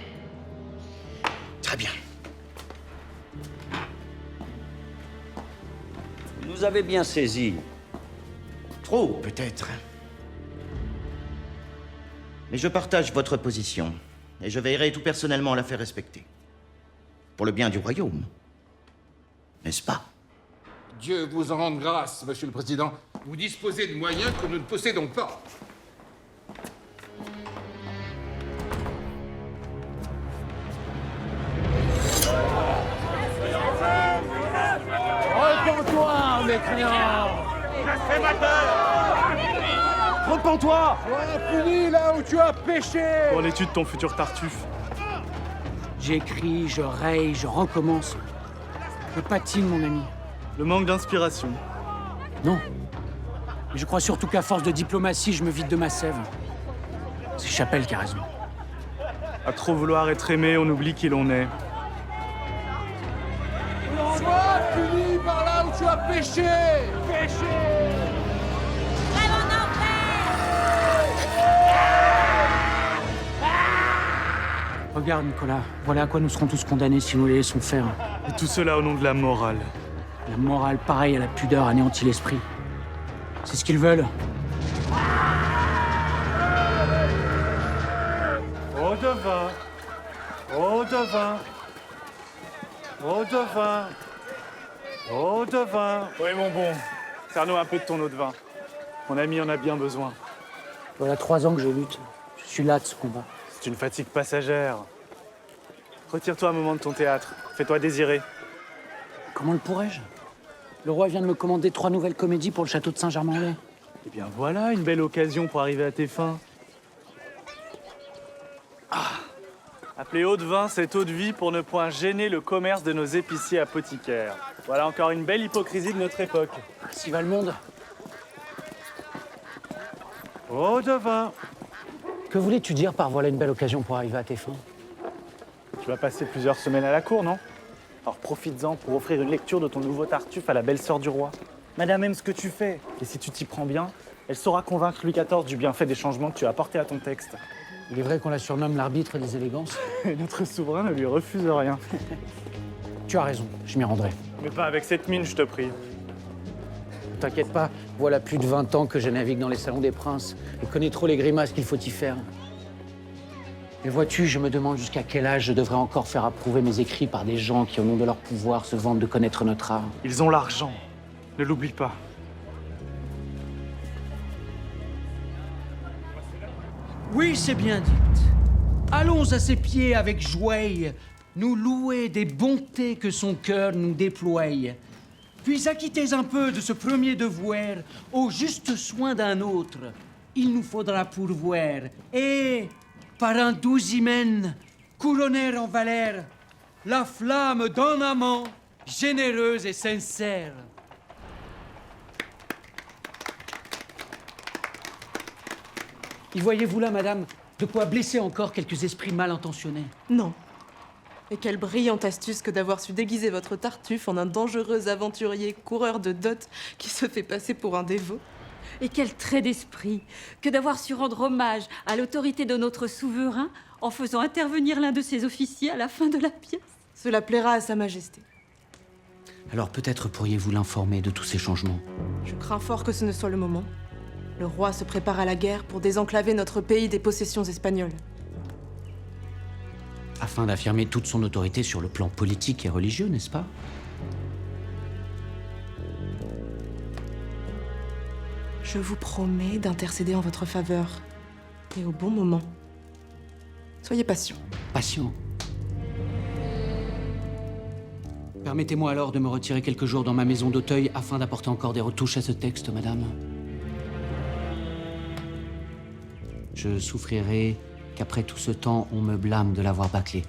Très bien. Vous nous avez bien saisis. Trop, peut-être. Mais je partage votre position, et je veillerai tout personnellement à la faire respecter. Pour le bien du royaume. N'est-ce pas? Dieu vous en rende grâce, monsieur le Président. Vous disposez de moyens que nous ne possédons pas. Repends-toi, mécréant! Repends-toi! Sois puni là où tu as péché! Qu'en es-tu de ton futur Tartuffe? J'écris, je raye, je recommence. Je patine, mon ami. Le manque d'inspiration. Non. Mais je crois surtout qu'à force de diplomatie, je me vide de ma sève. C'est Chapelle qui a raison. À trop vouloir être aimé, on oublie qui l'on est. Sois puni par là où tu as péché! Péché! Regarde, Nicolas, voilà à quoi nous serons tous condamnés si nous les laissons faire. Et tout cela au nom de la morale. La morale, pareil à la pudeur, anéantit l'esprit. C'est ce qu'ils veulent. Eau de vin. Eau de vin. Eau de vin. Eau de vin. Oui, mon bon. Sers-nous un peu de ton eau de vin. Mon ami en a bien besoin. Voilà 3 ans que je lutte. Je suis là de ce combat. C'est une fatigue passagère. Retire-toi un moment de ton théâtre. Fais-toi désirer. Comment le pourrais-je? Le roi vient de me commander 3 nouvelles comédies pour le château de Saint-Germain-en-Laye. Eh bien voilà une belle occasion pour arriver à tes fins. Appelez eau de vin cette eau de vie pour ne point gêner le commerce de nos épiciers apothicaires. Voilà encore une belle hypocrisie de notre époque. Ainsi va le monde. Eau de vin. Que voulais-tu dire par voilà une belle occasion pour arriver à tes fins? Tu vas passer plusieurs semaines à la cour, non? Alors profites-en pour offrir une lecture de ton nouveau Tartuffe à la belle-sœur du roi. Madame aime ce que tu fais, et si tu t'y prends bien, elle saura convaincre Louis XIV du bienfait des changements que tu as apportés à ton texte. Il est vrai qu'on la surnomme l'arbitre des élégances. Et notre souverain ne lui refuse rien. Tu as raison, je m'y rendrai. Mais pas avec cette mine, je te prie. T'inquiète pas, voilà plus de 20 ans que je navigue dans les salons des princes et connais trop les grimaces qu'il faut y faire. Et vois-tu, je me demande jusqu'à quel âge je devrais encore faire approuver mes écrits par des gens qui, au nom de leur pouvoir, se vantent de connaître notre art. Ils ont l'argent. Ne l'oublie pas. Oui, c'est bien dit. Allons à ses pieds avec joie, nous louer des bontés que son cœur nous déploie. Puis acquittez un peu de ce premier devoir au juste soin d'un autre. Il nous faudra pourvoir. Et, par un doux hymen, couronner en valeur la flamme d'un amant généreuse et sincère. Y voyez-vous là, madame, de quoi blesser encore quelques esprits mal intentionnés? Non. Et quelle brillante astuce que d'avoir su déguiser votre Tartuffe en un dangereux aventurier coureur de dot qui se fait passer pour un dévot. Et quel trait d'esprit que d'avoir su rendre hommage à l'autorité de notre souverain en faisant intervenir l'un de ses officiers à la fin de la pièce. Cela plaira à Sa Majesté. Alors peut-être pourriez-vous l'informer de tous ces changements. Je crains fort que ce ne soit le moment. Le roi se prépare à la guerre pour désenclaver notre pays des possessions espagnoles. Afin d'affirmer toute son autorité sur le plan politique et religieux, n'est-ce pas? Je vous promets d'intercéder en votre faveur. Et au bon moment. Soyez patient. Patient. Permettez-moi alors de me retirer quelques jours dans ma maison d'Auteuil afin d'apporter encore des retouches à ce texte, madame. Je souffrirai qu'après tout ce temps, on me blâme de l'avoir bâclé.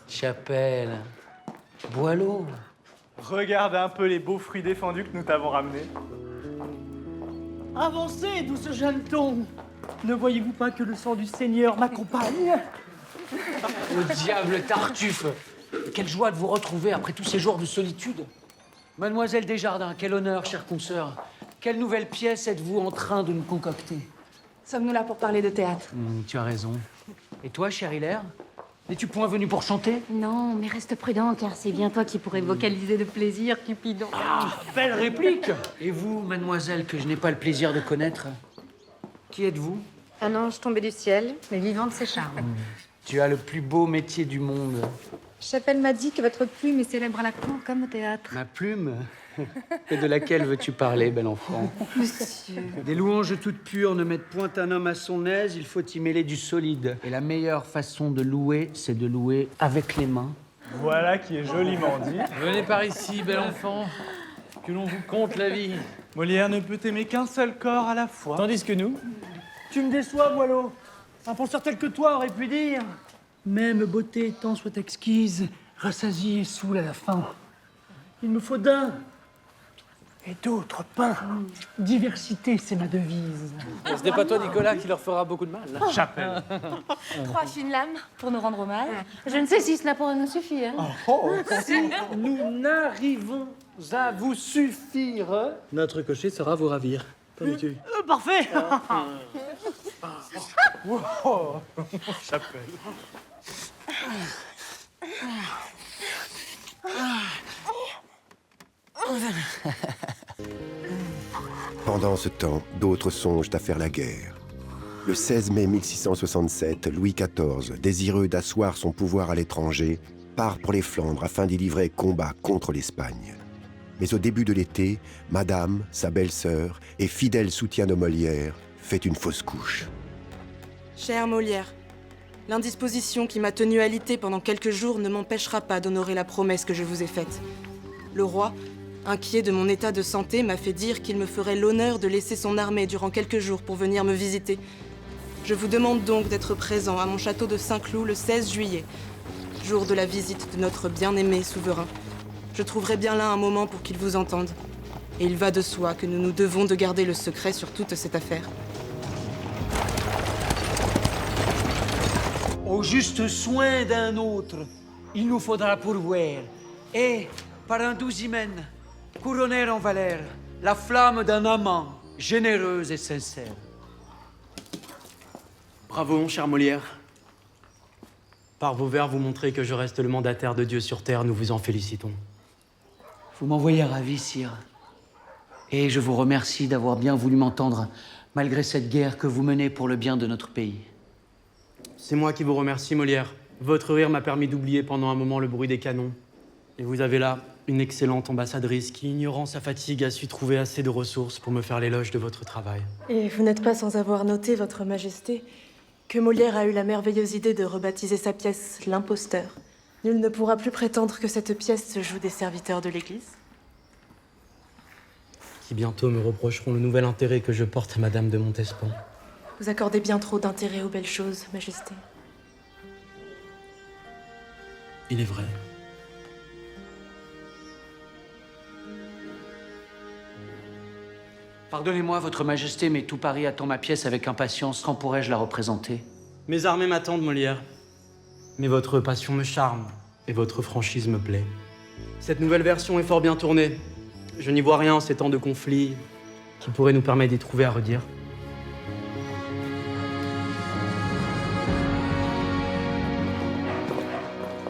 Chapelle, Boileau. Regarde un peu les beaux fruits défendus que nous t'avons ramenés. Avancez, douce Jeanneton. Ne voyez-vous pas que le sang du Seigneur m'accompagne? Au diable Tartuffe! Quelle joie de vous retrouver après tous ces jours de solitude. Mademoiselle Desjardins, quel honneur, chère consoeur. Quelle nouvelle pièce êtes-vous en train de nous concocter? Sommes-nous là pour parler de théâtre? Tu as raison. Et toi, cher Hilaire? N'es-tu point venu pour chanter? Non, mais reste prudent, car c'est bien toi qui pourrais vocaliser de plaisir, Cupidon. Ah, belle réplique! Et vous, mademoiselle, que je n'ai pas le plaisir de connaître, qui êtes-vous? Un ange tombé du ciel, mais vivant de ses charmes. Tu as le plus beau métier du monde. Chapelle m'a dit que votre plume est célèbre à la cour comme au théâtre. Ma plume? Et de laquelle veux-tu parler, bel enfant? Monsieur. Des louanges toutes pures ne mettent point un homme à son aise, il faut y mêler du solide. Et la meilleure façon de louer, c'est de louer avec les mains. Voilà qui est joliment dit. Venez par ici, bel enfant, que l'on vous conte la vie. Molière ne peut aimer qu'un seul corps à la fois. Tandis que nous, Tu me déçois, Boileau. Un penseur tel que toi aurait pu dire même beauté tant soit exquise, rassasie et saoule à la fin. Il me faut d'un et d'autres pain. Diversité, c'est ma devise. ce n'est pas toi, Nicolas, qui leur fera beaucoup de mal. Chapelle. 3 fines lames pour nous rendre hommage. Je ne sais si cela pourrait nous suffire. Si nous n'arrivons à vous suffire, Notre cocher saura vous ravir. Qu'en dis-tu? Parfait. Wow. Chapelle. Pendant ce temps, d'autres songent à faire la guerre. Le 16 mai 1667, Louis XIV, désireux d'asseoir son pouvoir à l'étranger, part pour les Flandres afin d'y livrer combat contre l'Espagne. Mais au début de l'été, Madame, sa belle-sœur et fidèle soutien de Molière, fait une fausse couche. Cher Molière, l'indisposition qui m'a tenue alitée pendant quelques jours ne m'empêchera pas d'honorer la promesse que je vous ai faite. Le roi, inquiet de mon état de santé, m'a fait dire qu'il me ferait l'honneur de laisser son armée durant quelques jours pour venir me visiter. Je vous demande donc d'être présent à mon château de Saint-Cloud le 16 juillet, jour de la visite de notre bien-aimé souverain. Je trouverai bien là un moment pour qu'il vous entende. Et il va de soi que nous nous devons de garder le secret sur toute cette affaire. Au juste soin d'un autre, il nous faudra pourvoir, et par un doux hymen, couronner en valeur la flamme d'un amant généreux et sincère. Bravo, mon cher Molière. Par vos vers, vous montrez que je reste le mandataire de Dieu sur Terre. Nous vous en félicitons. Vous m'envoyez ravi, sire. Et je vous remercie d'avoir bien voulu m'entendre, malgré cette guerre que vous menez pour le bien de notre pays. C'est moi qui vous remercie, Molière. Votre rire m'a permis d'oublier pendant un moment le bruit des canons. Et vous avez là une excellente ambassadrice qui, ignorant sa fatigue, a su trouver assez de ressources pour me faire l'éloge de votre travail. Et vous n'êtes pas sans avoir noté, Votre Majesté, que Molière a eu la merveilleuse idée de rebaptiser sa pièce « L'Imposteur ». Nul ne pourra plus prétendre que cette pièce se joue des serviteurs de l'Église. Qui bientôt me reprocheront le nouvel intérêt que je porte à Madame de Montespan. Vous accordez bien trop d'intérêt aux belles choses, Majesté. Il est vrai. Pardonnez-moi, Votre Majesté, mais tout Paris attend ma pièce avec impatience. Quand pourrais-je la représenter? Mes armées m'attendent, Molière. Mais votre passion me charme, et votre franchise me plaît. Cette nouvelle version est fort bien tournée. Je n'y vois rien en ces temps de conflit qui pourrait nous permettre d'y trouver à redire.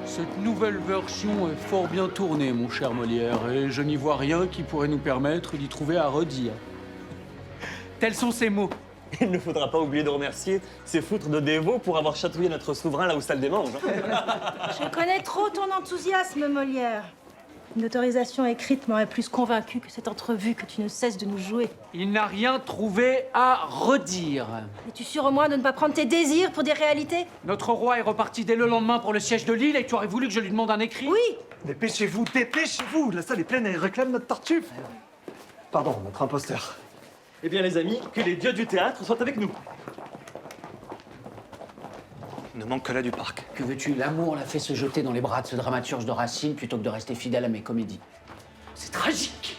Cette nouvelle version est fort bien tournée, mon cher Molière, et je n'y vois rien qui pourrait nous permettre d'y trouver à redire. Tels sont ces mots. Il ne faudra pas oublier de remercier ces foutres de dévots pour avoir chatouillé notre souverain là où ça le démange. Je connais trop ton enthousiasme, Molière. Une autorisation écrite m'aurait plus convaincu que cette entrevue que tu ne cesses de nous jouer. Il n'a rien trouvé à redire. Es-tu sûr au moins de ne pas prendre tes désirs pour des réalités? Notre roi est reparti dès le lendemain pour le siège de Lille et tu aurais voulu que je lui demande un écrit? Oui. Dépêchez-vous, dépêchez-vous. La salle est pleine et réclame notre tartuffe. Pardon, notre imposteur. Eh bien, les amis, que les dieux du théâtre soient avec nous. Ne manque que là du parc. Que veux-tu? L'amour l'a fait se jeter dans les bras de ce dramaturge de Racine plutôt que de rester fidèle à mes comédies. C'est tragique!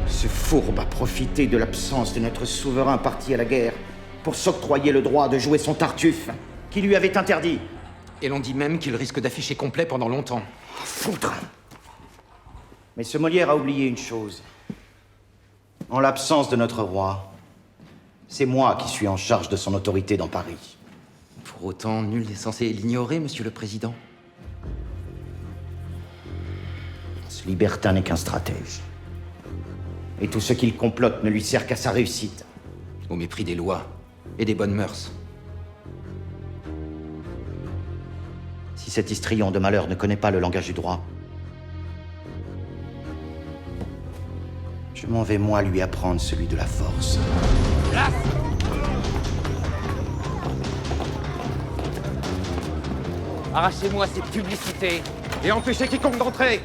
Ce fourbe a profité de l'absence de notre souverain parti à la guerre pour s'octroyer le droit de jouer son Tartuffe, qui lui avait interdit. Et l'on dit même qu'il risque d'afficher complet pendant longtemps. Foutre! Mais ce Molière a oublié une chose. En l'absence de notre roi, c'est moi qui suis en charge de son autorité dans Paris. Pour autant, nul n'est censé l'ignorer, Monsieur le Président. Ce libertin n'est qu'un stratège. Et tout ce qu'il complote ne lui sert qu'à sa réussite. Au mépris des lois et des bonnes mœurs. Si cet histrion de malheur ne connaît pas le langage du droit, je m'en vais moi lui apprendre celui de la force. Arrachez-moi ces publicités et empêchez quiconque d'entrer.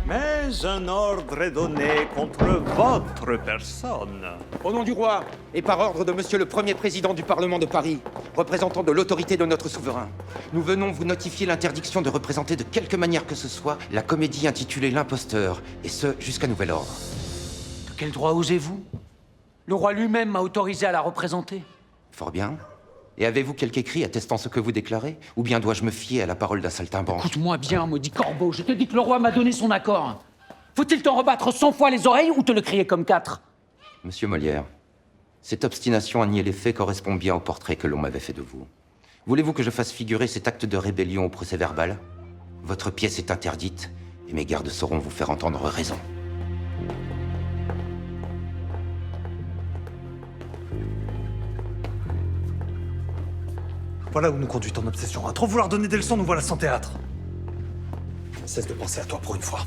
Mais un ordre est donné contre votre personne. Au nom du roi, et par ordre de Monsieur le Premier Président du Parlement de Paris, représentant de l'autorité de notre souverain, nous venons vous notifier l'interdiction de représenter de quelque manière que ce soit la comédie intitulée L'Imposteur, et ce, jusqu'à nouvel ordre. De quel droit osez-vous? Le roi lui-même m'a autorisé à la représenter. Fort bien. Et avez-vous quelque écrit attestant ce que vous déclarez? Ou bien dois-je me fier à la parole d'un saltimbanque? Écoute-moi bien, maudit corbeau, je te dis que le roi m'a donné son accord. Faut-il t'en rebattre 100 fois les oreilles ou te le crier comme 4? Monsieur Molière, cette obstination à nier les faits correspond bien au portrait que l'on m'avait fait de vous. Voulez-vous que je fasse figurer cet acte de rébellion au procès-verbal? Votre pièce est interdite, et mes gardes sauront vous faire entendre raison. pas là où nous conduit ton obsession. À trop vouloir donner des leçons, nous voilà sans théâtre. Cesse de penser à toi pour une fois.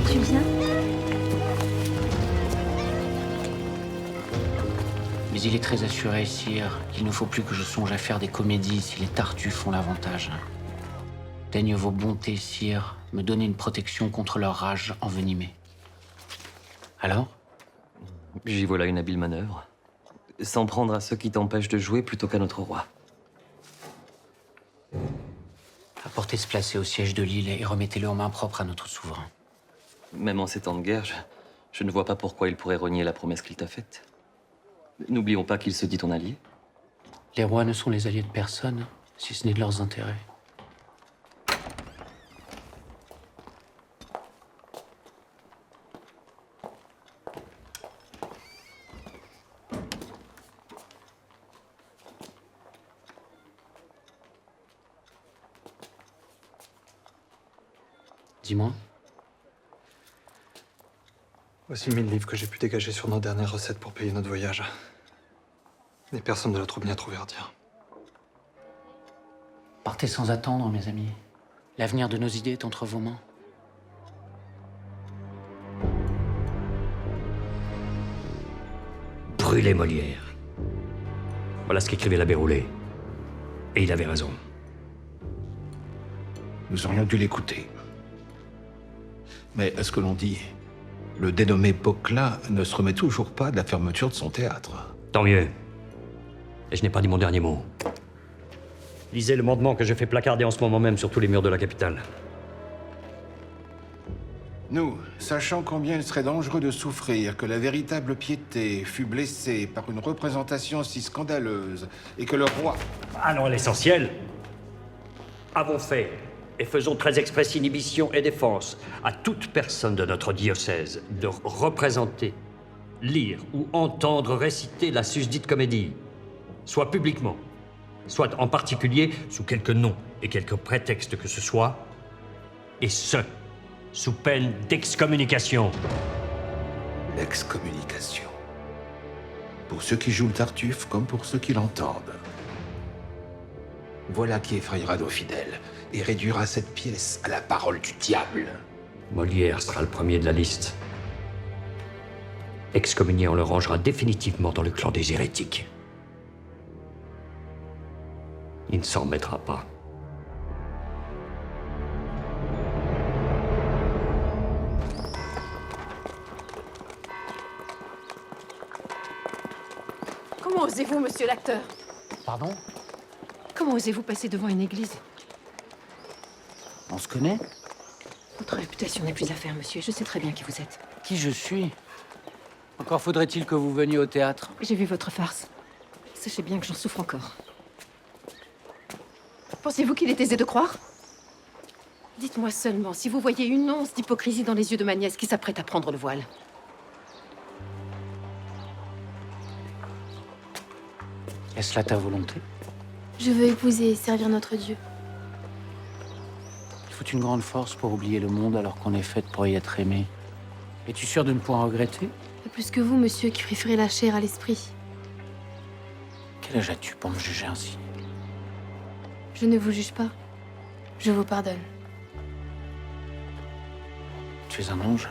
Tu viens? Mais il est très assuré, sire, qu'il ne faut plus que je songe à faire des comédies si les Tartuffes font l'avantage. Daigne vos bontés, sire, me donner une protection contre leur rage envenimée. Alors? J'y vois là une habile manœuvre. S'en prendre à ceux qui t'empêchent de jouer plutôt qu'à notre roi. Apportez ce placé au siège de l'île et remettez-le en main propre à notre souverain. Même en ces temps de guerre, je ne vois pas pourquoi il pourrait renier la promesse qu'il t'a faite. N'oublions pas qu'il se dit ton allié. Les rois ne sont les alliés de personne, si ce n'est de leurs intérêts. Dis-moi. Voici 1000 livres que j'ai pu dégager sur nos dernières recettes pour payer notre voyage. Et personne de la troupe n'y a trouvé à redire. Partez sans attendre, mes amis. L'avenir de nos idées est entre vos mains. Brûler Molière. Voilà ce qu'écrivait l'abbé Roulet. Et il avait raison. Nous aurions dû l'écouter. Mais à ce que l'on dit, le dénommé Poquelin ne se remet toujours pas de la fermeture de son théâtre. Tant mieux. Et je n'ai pas dit mon dernier mot. Lisez le mandement que je fais placarder en ce moment même sur tous les murs de la capitale. Nous, sachant combien il serait dangereux de souffrir que la véritable piété fût blessée par une représentation si scandaleuse, et que le roi... Allons à l'essentiel. Avons fait et faisons très express inhibition et défense à toute personne de notre diocèse de représenter, lire ou entendre réciter la susdite comédie, soit publiquement, soit en particulier sous quelque nom et quelque prétexte que ce soit, et ce, sous peine d'excommunication. L'excommunication. Pour ceux qui jouent le Tartuffe comme pour ceux qui l'entendent. Voilà qui effrayera nos fidèles et réduira cette pièce à la parole du diable. Molière sera le premier de la liste. Excommunié, on le rangera définitivement dans le clan des hérétiques. Il ne s'en remettra pas. Comment osez-vous, monsieur l'acteur? Pardon? Comment osez-vous passer devant une église? On se connaît? Votre réputation n'est plus à faire, monsieur. Je sais très bien qui vous êtes. Qui je suis? Encore faudrait-il que vous veniez au théâtre. J'ai vu votre farce. Sachez bien que j'en souffre encore. Pensez-vous qu'il est aisé de croire? Dites-moi seulement si vous voyez une once d'hypocrisie dans les yeux de ma nièce qui s'apprête à prendre le voile. Est-ce là ta volonté? Je veux épouser et servir notre Dieu. Il faut une grande force pour oublier le monde alors qu'on est faite pour y être aimée. Es-tu sûr de ne point regretter? Pas plus que vous, monsieur, qui préférez la chair à l'esprit. Quel âge as-tu pour me juger ainsi? Je ne vous juge pas. Je vous pardonne. Tu es un ange?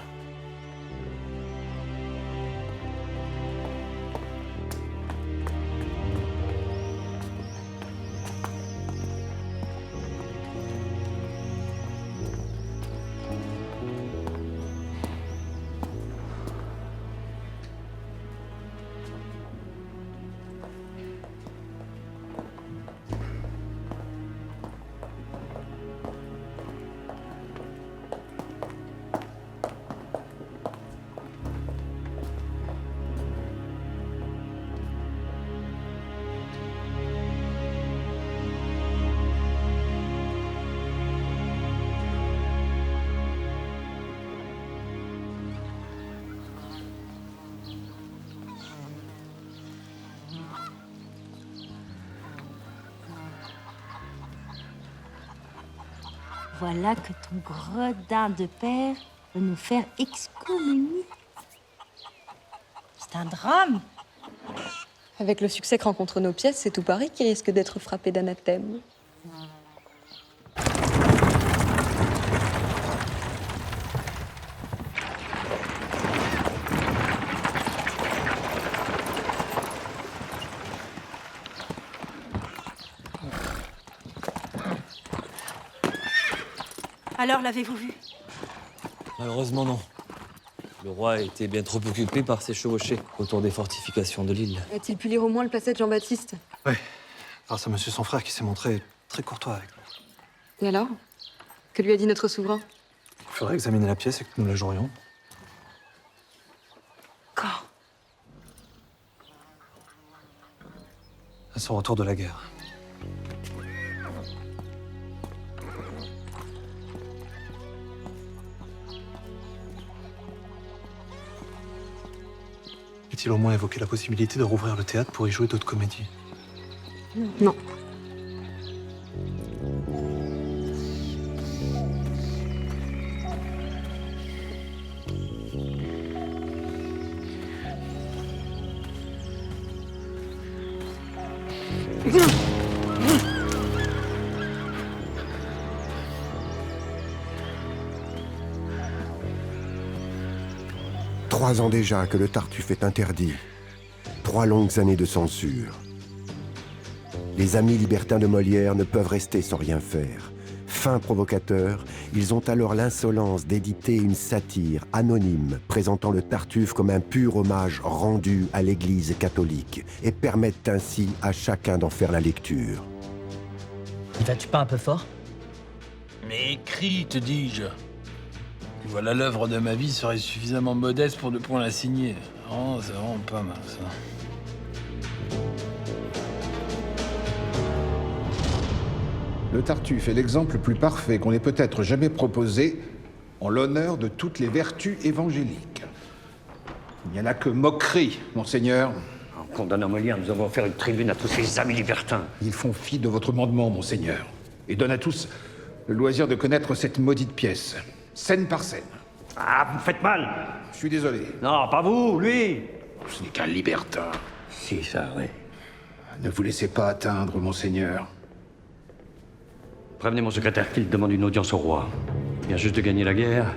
Voilà que ton gredin de père veut nous faire excommunier. C'est un drame. Avec le succès que rencontrent nos pièces, c'est tout Paris qui risque d'être frappé d'anathème. Alors, l'avez-vous vu? Malheureusement, non. Le roi était bien trop occupé par ses chevauchés autour des fortifications de l'île. A-t-il pu lire au moins le placet de Jean-Baptiste? Ouais, grâce à monsieur son frère qui s'est montré très courtois avec nous. Et alors? Que lui a dit notre souverain? Il faudrait examiner la pièce et que nous la jouerions. Quand? À son retour de la guerre. A-t-il au moins évoqué la possibilité de rouvrir le théâtre pour y jouer d'autres comédies? Non. Trois ans déjà que le Tartuffe est interdit. 3 longues années de censure. Les amis libertins de Molière ne peuvent rester sans rien faire. Fins provocateurs, ils ont alors l'insolence d'éditer une satire anonyme présentant le Tartuffe comme un pur hommage rendu à l'Église catholique et permettent ainsi à chacun d'en faire la lecture. Y vas-tu pas un peu fort? Mais écris, te dis-je. Et voilà, l'œuvre de ma vie serait suffisamment modeste pour ne point la signer. Oh, c'est vraiment pas mal, ça. Le Tartuffe est l'exemple le plus parfait qu'on ait peut-être jamais proposé en l'honneur de toutes les vertus évangéliques. Il n'y en a que moquerie, monseigneur. En condamnant Molière, nous avons offert une tribune à tous ces amis libertins. Ils font fi de votre mandement, monseigneur, et donnent à tous le loisir de connaître cette maudite pièce, scène par scène. Ah, vous me faites mal! Je suis désolé. Non, pas vous, lui! Ce n'est qu'un libertin. Si, ça, oui. Ne vous laissez pas atteindre, monseigneur. Prévenez mon secrétaire qu'il demande une audience au roi. Il vient juste de gagner la guerre,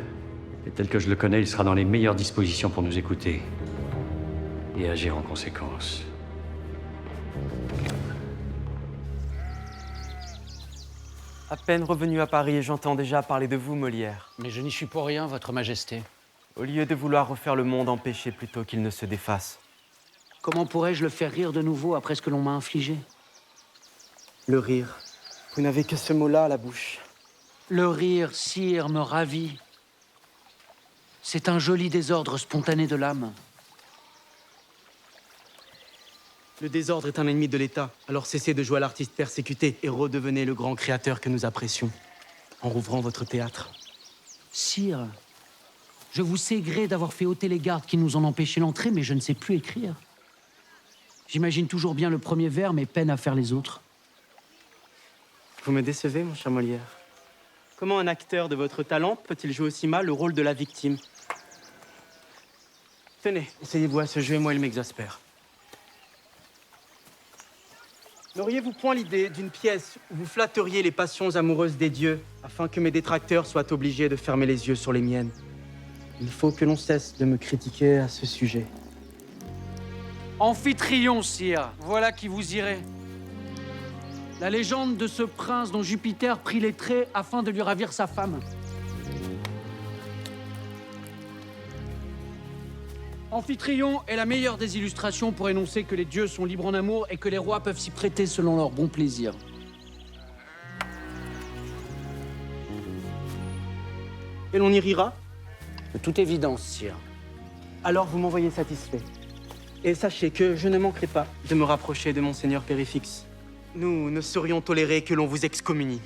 et tel que je le connais, il sera dans les meilleures dispositions pour nous écouter et agir en conséquence. À peine revenu à Paris, j'entends déjà parler de vous, Molière. Mais je n'y suis pour rien, votre majesté. Au lieu de vouloir refaire le monde, empêchez plutôt qu'il ne se défasse. Comment pourrais-je le faire rire de nouveau après ce que l'on m'a infligé? Le rire. Vous n'avez que ce mot-là à la bouche. Le rire, sire, me ravit. C'est un joli désordre spontané de l'âme. Le désordre est un ennemi de l'État, alors cessez de jouer à l'artiste persécuté et redevenez le grand créateur que nous apprécions, en rouvrant votre théâtre. Sire, je vous sais gré d'avoir fait ôter les gardes qui nous en empêchaient l'entrée, mais je ne sais plus écrire. J'imagine toujours bien le premier vers, mais peine à faire les autres. Vous me décevez, mon cher Molière. Comment un acteur de votre talent peut-il jouer aussi mal le rôle de la victime? Tenez, essayez-vous à ce jeu et moi il m'exaspère. N'auriez-vous point l'idée d'une pièce où vous flatteriez les passions amoureuses des dieux afin que mes détracteurs soient obligés de fermer les yeux sur les miennes? Il faut que l'on cesse de me critiquer à ce sujet. Amphitryon, sire, voilà qui vous irait. La légende de ce prince dont Jupiter prit les traits afin de lui ravir sa femme. Amphitryon est la meilleure des illustrations pour énoncer que les dieux sont libres en amour et que les rois peuvent s'y prêter selon leur bon plaisir. Et l'on y rira? De toute évidence, sire. Alors vous m'envoyez satisfait. Et sachez que je ne manquerai pas de me rapprocher de Monseigneur Périfix. Nous ne saurions tolérer que l'on vous excommunie.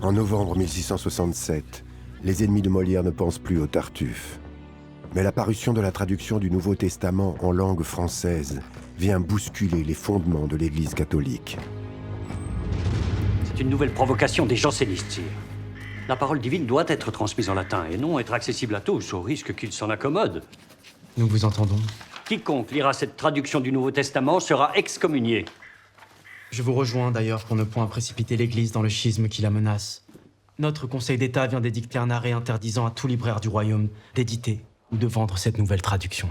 En novembre 1667, les ennemis de Molière ne pensent plus au Tartuffe. Mais la parution de la traduction du Nouveau Testament en langue française vient bousculer les fondements de l'Église catholique. C'est une nouvelle provocation des jansénistes, sire. La parole divine doit être transmise en latin et non être accessible à tous, au risque qu'ils s'en accommodent. Nous vous entendons. Quiconque lira cette traduction du Nouveau Testament sera excommunié. Je vous rejoins d'ailleurs pour ne point précipiter l'Église dans le schisme qui la menace. Notre Conseil d'État vient d'édicter un arrêt interdisant à tout libraire du royaume d'éditer ou de vendre cette nouvelle traduction.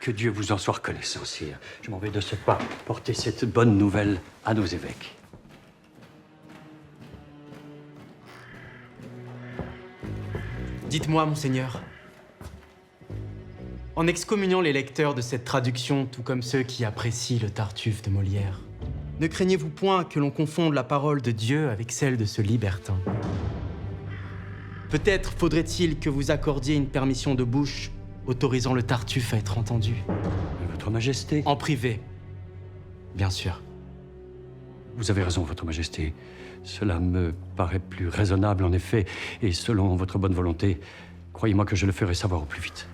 Que Dieu vous en soit reconnaissant, sire. Je m'en vais de ce pas porter cette bonne nouvelle à nos évêques. Dites-moi, monseigneur, en excommuniant les lecteurs de cette traduction, tout comme ceux qui apprécient le Tartuffe de Molière, ne craignez-vous point que l'on confonde la parole de Dieu avec celle de ce libertin? Peut-être faudrait-il que vous accordiez une permission de bouche autorisant le Tartuffe à être entendu. Votre Majesté. En privé, bien sûr. Vous avez raison, Votre Majesté. Cela me paraît plus raisonnable, en effet, et selon votre bonne volonté, croyez-moi que je le ferai savoir au plus vite.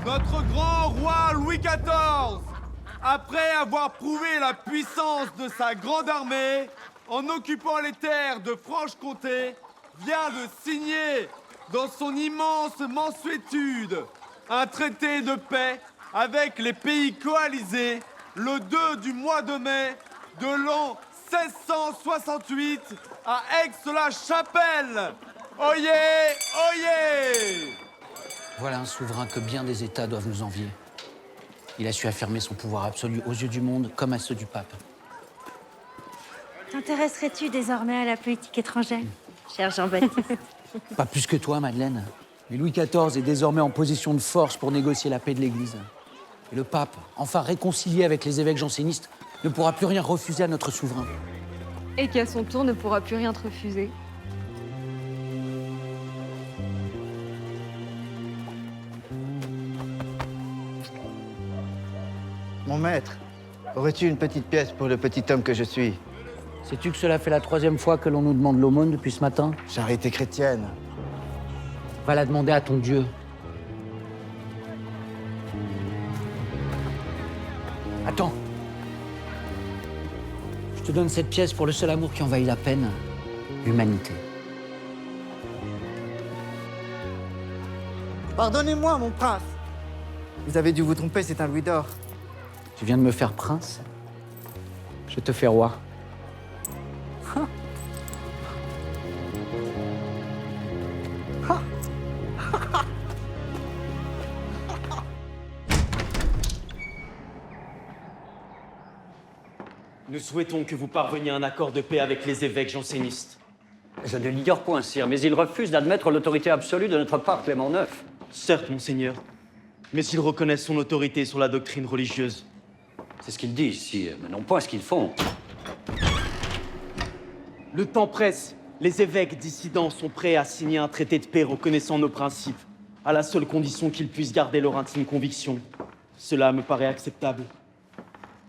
Notre grand roi Louis XIV, après avoir prouvé la puissance de sa grande armée en occupant les terres de Franche-Comté, vient de signer dans son immense mansuétude un traité de paix avec les pays coalisés le 2 du mois de mai de l'an 1668 à Aix-la-Chapelle. Oyez, oyez! Voilà un souverain que bien des États doivent nous envier. Il a su affirmer son pouvoir absolu aux yeux du monde comme à ceux du pape. T'intéresserais-tu désormais à la politique étrangère, cher Jean-Baptiste? Pas plus que toi, Madeleine. Mais Louis XIV est désormais en position de force pour négocier la paix de l'Église. Et le pape, enfin réconcilié avec les évêques jansénistes, ne pourra plus rien refuser à notre souverain. Et qui à son tour ne pourra plus rien te refuser. Mon maître, aurais-tu une petite pièce pour le petit homme que je suis? Sais-tu que cela fait la 3e fois que l'on nous demande l'aumône depuis ce matin? Charité chrétienne. Va la demander à ton Dieu. Attends. Je te donne cette pièce pour le seul amour qui envahit la peine, l'humanité. Pardonnez-moi, mon prince. Vous avez dû vous tromper, c'est un louis d'or. Tu viens de me faire prince? Je te fais roi. Nous souhaitons que vous parveniez à un accord de paix avec les évêques jansénistes. Je ne l'ignore point, sire, mais ils refusent d'admettre l'autorité absolue de notre pape Clément IX. Certes, monseigneur, mais ils reconnaissent son autorité sur la doctrine religieuse. C'est ce qu'ils disent, sire, mais non point ce qu'ils font. Le temps presse. Les évêques dissidents sont prêts à signer un traité de paix reconnaissant nos principes, à la seule condition qu'ils puissent garder leur intime conviction. Cela me paraît acceptable.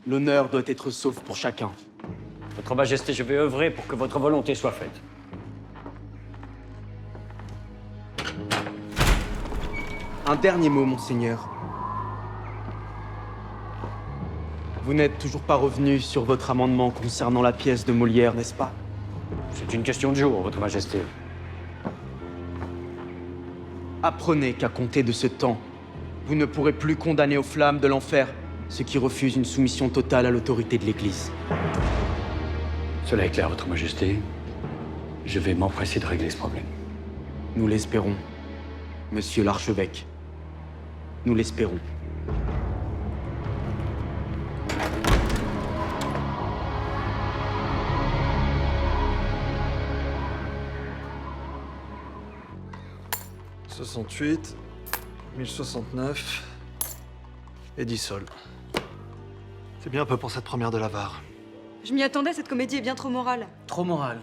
L'honneur doit être sauf pour chacun. Votre Majesté, je vais œuvrer pour que votre volonté soit faite. Un dernier mot, monseigneur. Vous n'êtes toujours pas revenu sur votre amendement concernant la pièce de Molière, n'est-ce pas? C'est une question de jour, Votre Majesté. Apprenez qu'à compter de ce temps, vous ne pourrez plus condamner aux flammes de l'enfer ceux qui refusent une soumission totale à l'autorité de l'Église. Cela est clair, Votre Majesté. Je vais m'empresser de régler ce problème. Nous l'espérons, monsieur l'archevêque. Nous l'espérons. « 68, 1069 et 10 sols. C'est bien peu pour cette première de l'avare. Je m'y attendais, cette comédie est bien trop morale. Trop morale.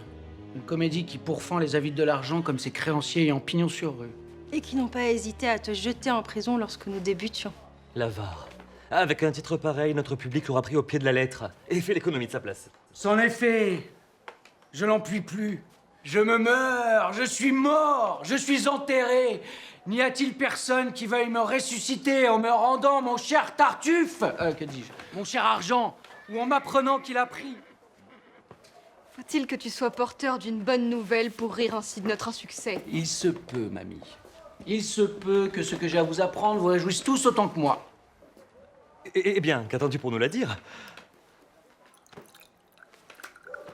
Une comédie qui pourfend les avides de l'argent comme ses créanciers ayant pignon sur rue. Et qui n'ont pas hésité à te jeter en prison lorsque nous débutions. L'avare. Avec un titre pareil, notre public l'aura pris au pied de la lettre et fait l'économie de sa place. C'en est fait. Je n'en puis plus. Je me meurs, je suis mort, je suis enterré. N'y a-t-il personne qui veuille me ressusciter en me rendant mon cher Tartuffe, que dis-je, mon cher argent, ou en m'apprenant qu'il a pris? Faut-il que tu sois porteur d'une bonne nouvelle pour rire ainsi de notre insuccès? Il se peut, mamie. Il se peut que ce que j'ai à vous apprendre vous réjouisse tous autant que moi. Eh bien, qu'attends-tu pour nous la dire?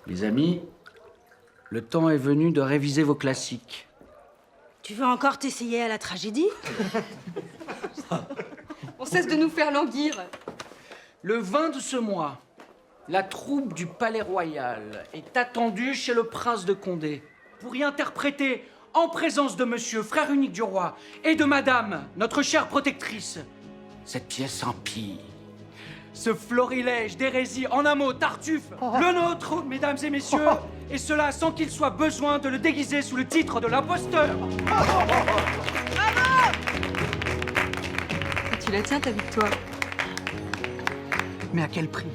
Les amis, le temps est venu de réviser vos classiques. Tu veux encore t'essayer à la tragédie? On cesse de nous faire languir. Le 20 de ce mois, la troupe du Palais Royal est attendue chez le prince de Condé pour y interpréter, en présence de monsieur, frère unique du roi, et de madame, notre chère protectrice, cette pièce impie. Ce florilège d'hérésie, en un mot, Tartuffe, le nôtre, mesdames et messieurs, et cela sans qu'il soit besoin de le déguiser sous le titre de l'imposteur. Et tu la tiens, ta victoire. Mais à quel prix?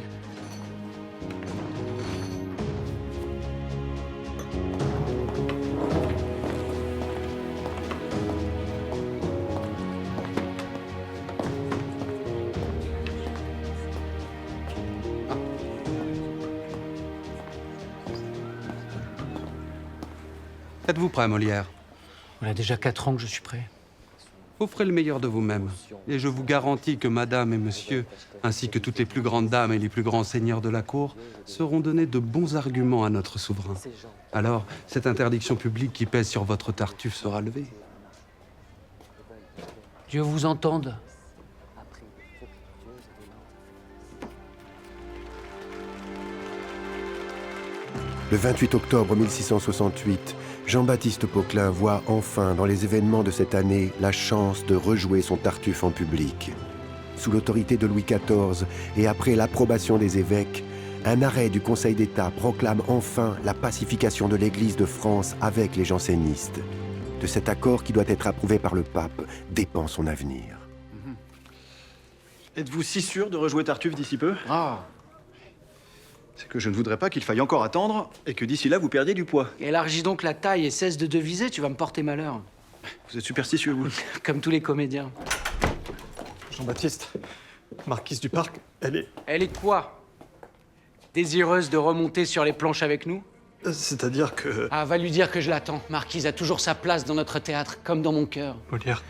Êtes-vous prêt, Molière? Voilà déjà 4 ans que je suis prêt. Offrez le meilleur de vous-même. Et je vous garantis que madame et monsieur, ainsi que toutes les plus grandes dames et les plus grands seigneurs de la cour, seront donnés de bons arguments à notre souverain. Alors, cette interdiction publique qui pèse sur votre Tartuffe sera levée. Dieu vous entende. Le 28 octobre 1668, Jean-Baptiste Poquelin voit enfin dans les événements de cette année la chance de rejouer son Tartuffe en public. Sous l'autorité de Louis XIV et après l'approbation des évêques, un arrêt du Conseil d'État proclame enfin la pacification de l'Église de France avec les jansénistes. De cet accord qui doit être approuvé par le pape dépend son avenir. Êtes-vous si sûr de rejouer Tartuffe d'ici peu? Ah. C'est que je ne voudrais pas qu'il faille encore attendre et que d'ici là vous perdiez du poids. Élargis donc la taille et cesse de deviser, tu vas me porter malheur. Vous êtes superstitieux, vous. Comme tous les comédiens. Jean-Baptiste, marquise du Parc, elle est... Elle est quoi? Désireuse de remonter sur les planches avec nous? C'est-à-dire que... Ah, va lui dire que je l'attends. Marquise a toujours sa place dans notre théâtre, comme dans mon cœur. Molière,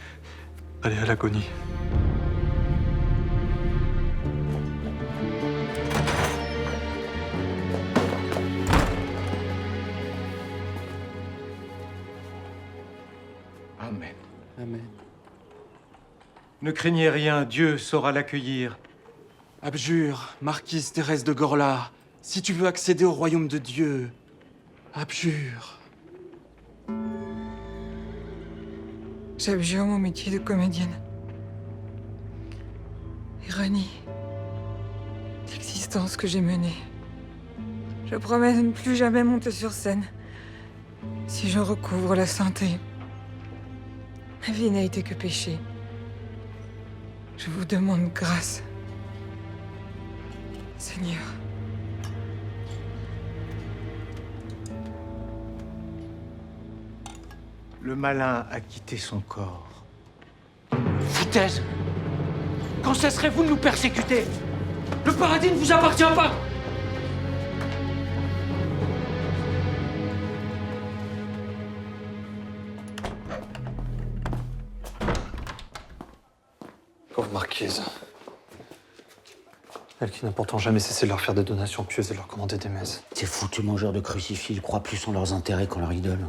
allez à l'agonie. Amen. Amen. Ne craignez rien, Dieu saura l'accueillir. Abjure, marquise Thérèse de Gorla, si tu veux accéder au royaume de Dieu, abjure. J'abjure mon métier de comédienne. Et renie l'existence que j'ai menée. Je promets de ne plus jamais monter sur scène si je recouvre la sainteté. Ma vie n'a été que péché. Je vous demande grâce, Seigneur. Le malin a quitté son corps. Foutaise! Quand cesserez-vous de nous persécuter? Le paradis ne vous appartient pas! Pauvre marquise. Elle qui n'a pourtant jamais cessé de leur faire des donations pieuses et de leur commander des messes. Ces foutus mangeurs de crucifix, ils croient plus en leurs intérêts qu'en leur idole.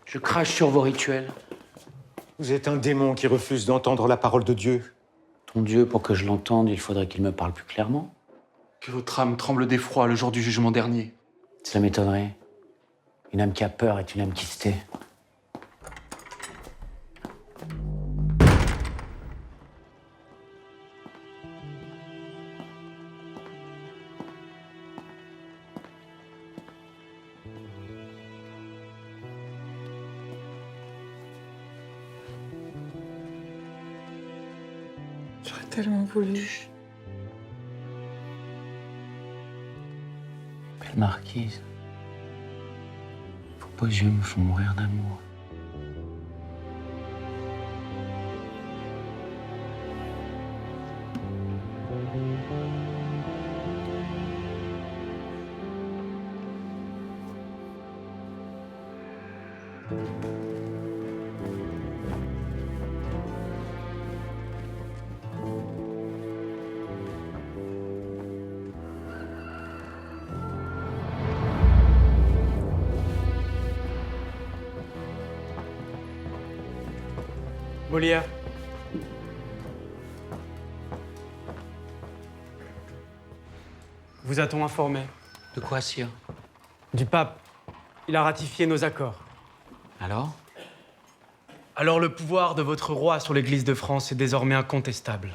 Je crache sur vos rituels. Vous êtes un démon qui refuse d'entendre la parole de Dieu. Ton Dieu, pour que je l'entende, il faudrait qu'il me parle plus clairement. Que votre âme tremble d'effroi le jour du jugement dernier. Cela m'étonnerait. Une âme qui a peur est une âme qui se tait. J'aurais tellement voulu. Belle marquise. Vos beaux yeux me font mourir d'amour. Molière. Vous a-t-on informé? De quoi, sire? Du pape. Il a ratifié nos accords. Alors? Alors le pouvoir de votre roi sur l'Église de France est désormais incontestable.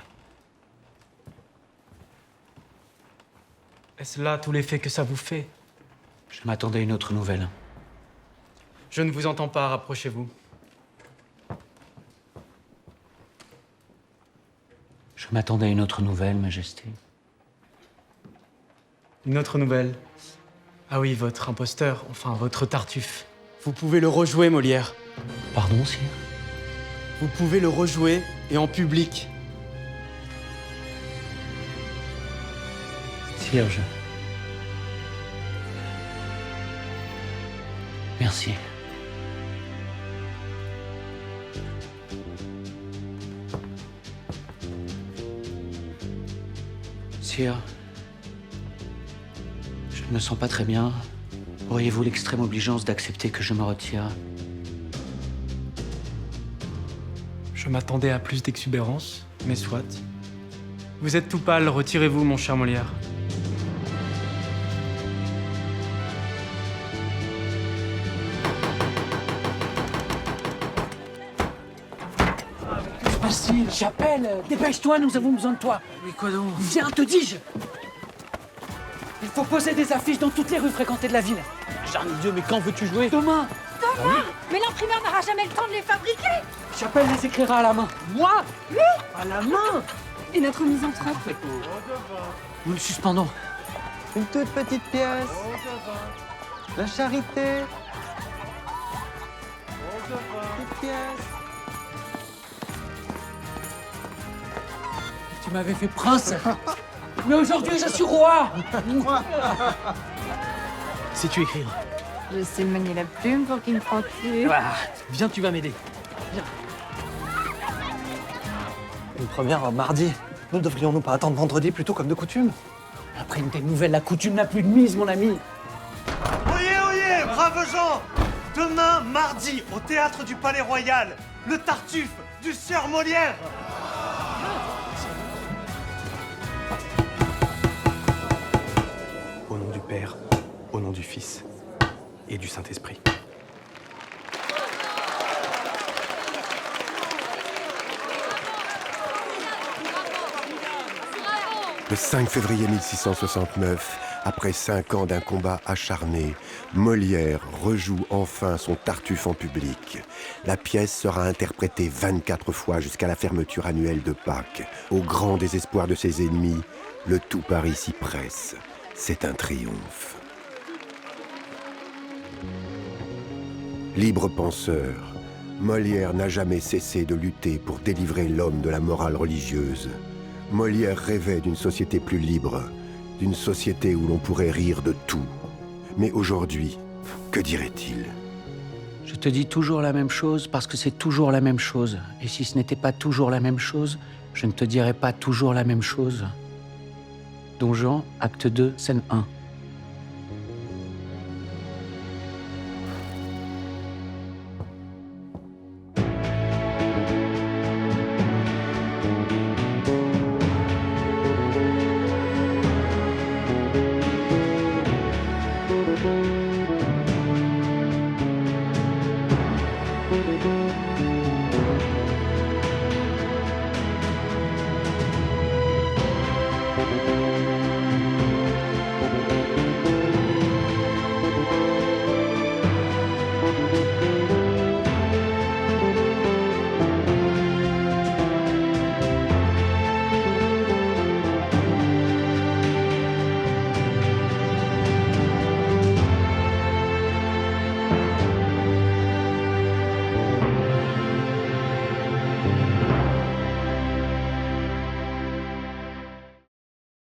Est-ce là tout l'effet que ça vous fait? Je m'attendais à une autre nouvelle. Je ne vous entends pas, rapprochez-vous. Je m'attendais à une autre nouvelle, Majesté. Une autre nouvelle? Ah oui, votre imposteur, enfin votre Tartuffe. Vous pouvez le rejouer, Molière. Pardon, sire? Vous pouvez le rejouer, et en public. Sire, Merci. Sire, je ne me sens pas très bien. Auriez-vous l'extrême obligeance d'accepter que je me retire? Je m'attendais à plus d'exubérance, mais soit. Vous êtes tout pâle, retirez-vous, mon cher Molière. Basile, j'appelle. Dépêche-toi, nous avons besoin de toi. Mais quoi donc? Viens, te dis-je. Il faut poser des affiches dans toutes les rues fréquentées de la ville. Jarnidieu, mais quand veux-tu jouer? Demain. Demain? Mais l'imprimeur n'aura jamais le temps de les fabriquer. Chapelle les écrira à la main. Moi? Oui. À la main. Et notre misanthrope? Nous le suspendons. Une toute petite pièce. La charité. Petite pièce. Tu m'avais fait prince. Mais aujourd'hui, je suis roi. Sais-tu écrire? Je sais manier la plume pour qu'il me croque-tu. Viens, tu vas m'aider. Viens. Une première mardi. Ne devrions-nous pas attendre vendredi plutôt comme de coutume? Après une telle nouvelle, la coutume n'a plus de mise, mon ami. Oyez, oyez, braves gens! Demain, mardi, au théâtre du Palais Royal, le Tartuffe du Sieur Molière! Au nom du Père, au nom du Fils et du Saint-Esprit. Le 5 février 1669, après 5 ans d'un combat acharné, Molière rejoue enfin son Tartuffe en public. La pièce sera interprétée 24 fois jusqu'à la fermeture annuelle de Pâques. Au grand désespoir de ses ennemis, le tout Paris s'y presse. C'est un triomphe. Libre penseur, Molière n'a jamais cessé de lutter pour délivrer l'homme de la morale religieuse. Molière rêvait d'une société plus libre, d'une société où l'on pourrait rire de tout. Mais aujourd'hui, que dirait-il? Je te dis toujours la même chose parce que c'est toujours la même chose. Et si ce n'était pas toujours la même chose, je ne te dirais pas toujours la même chose. Don Juan, acte 2, scène 1.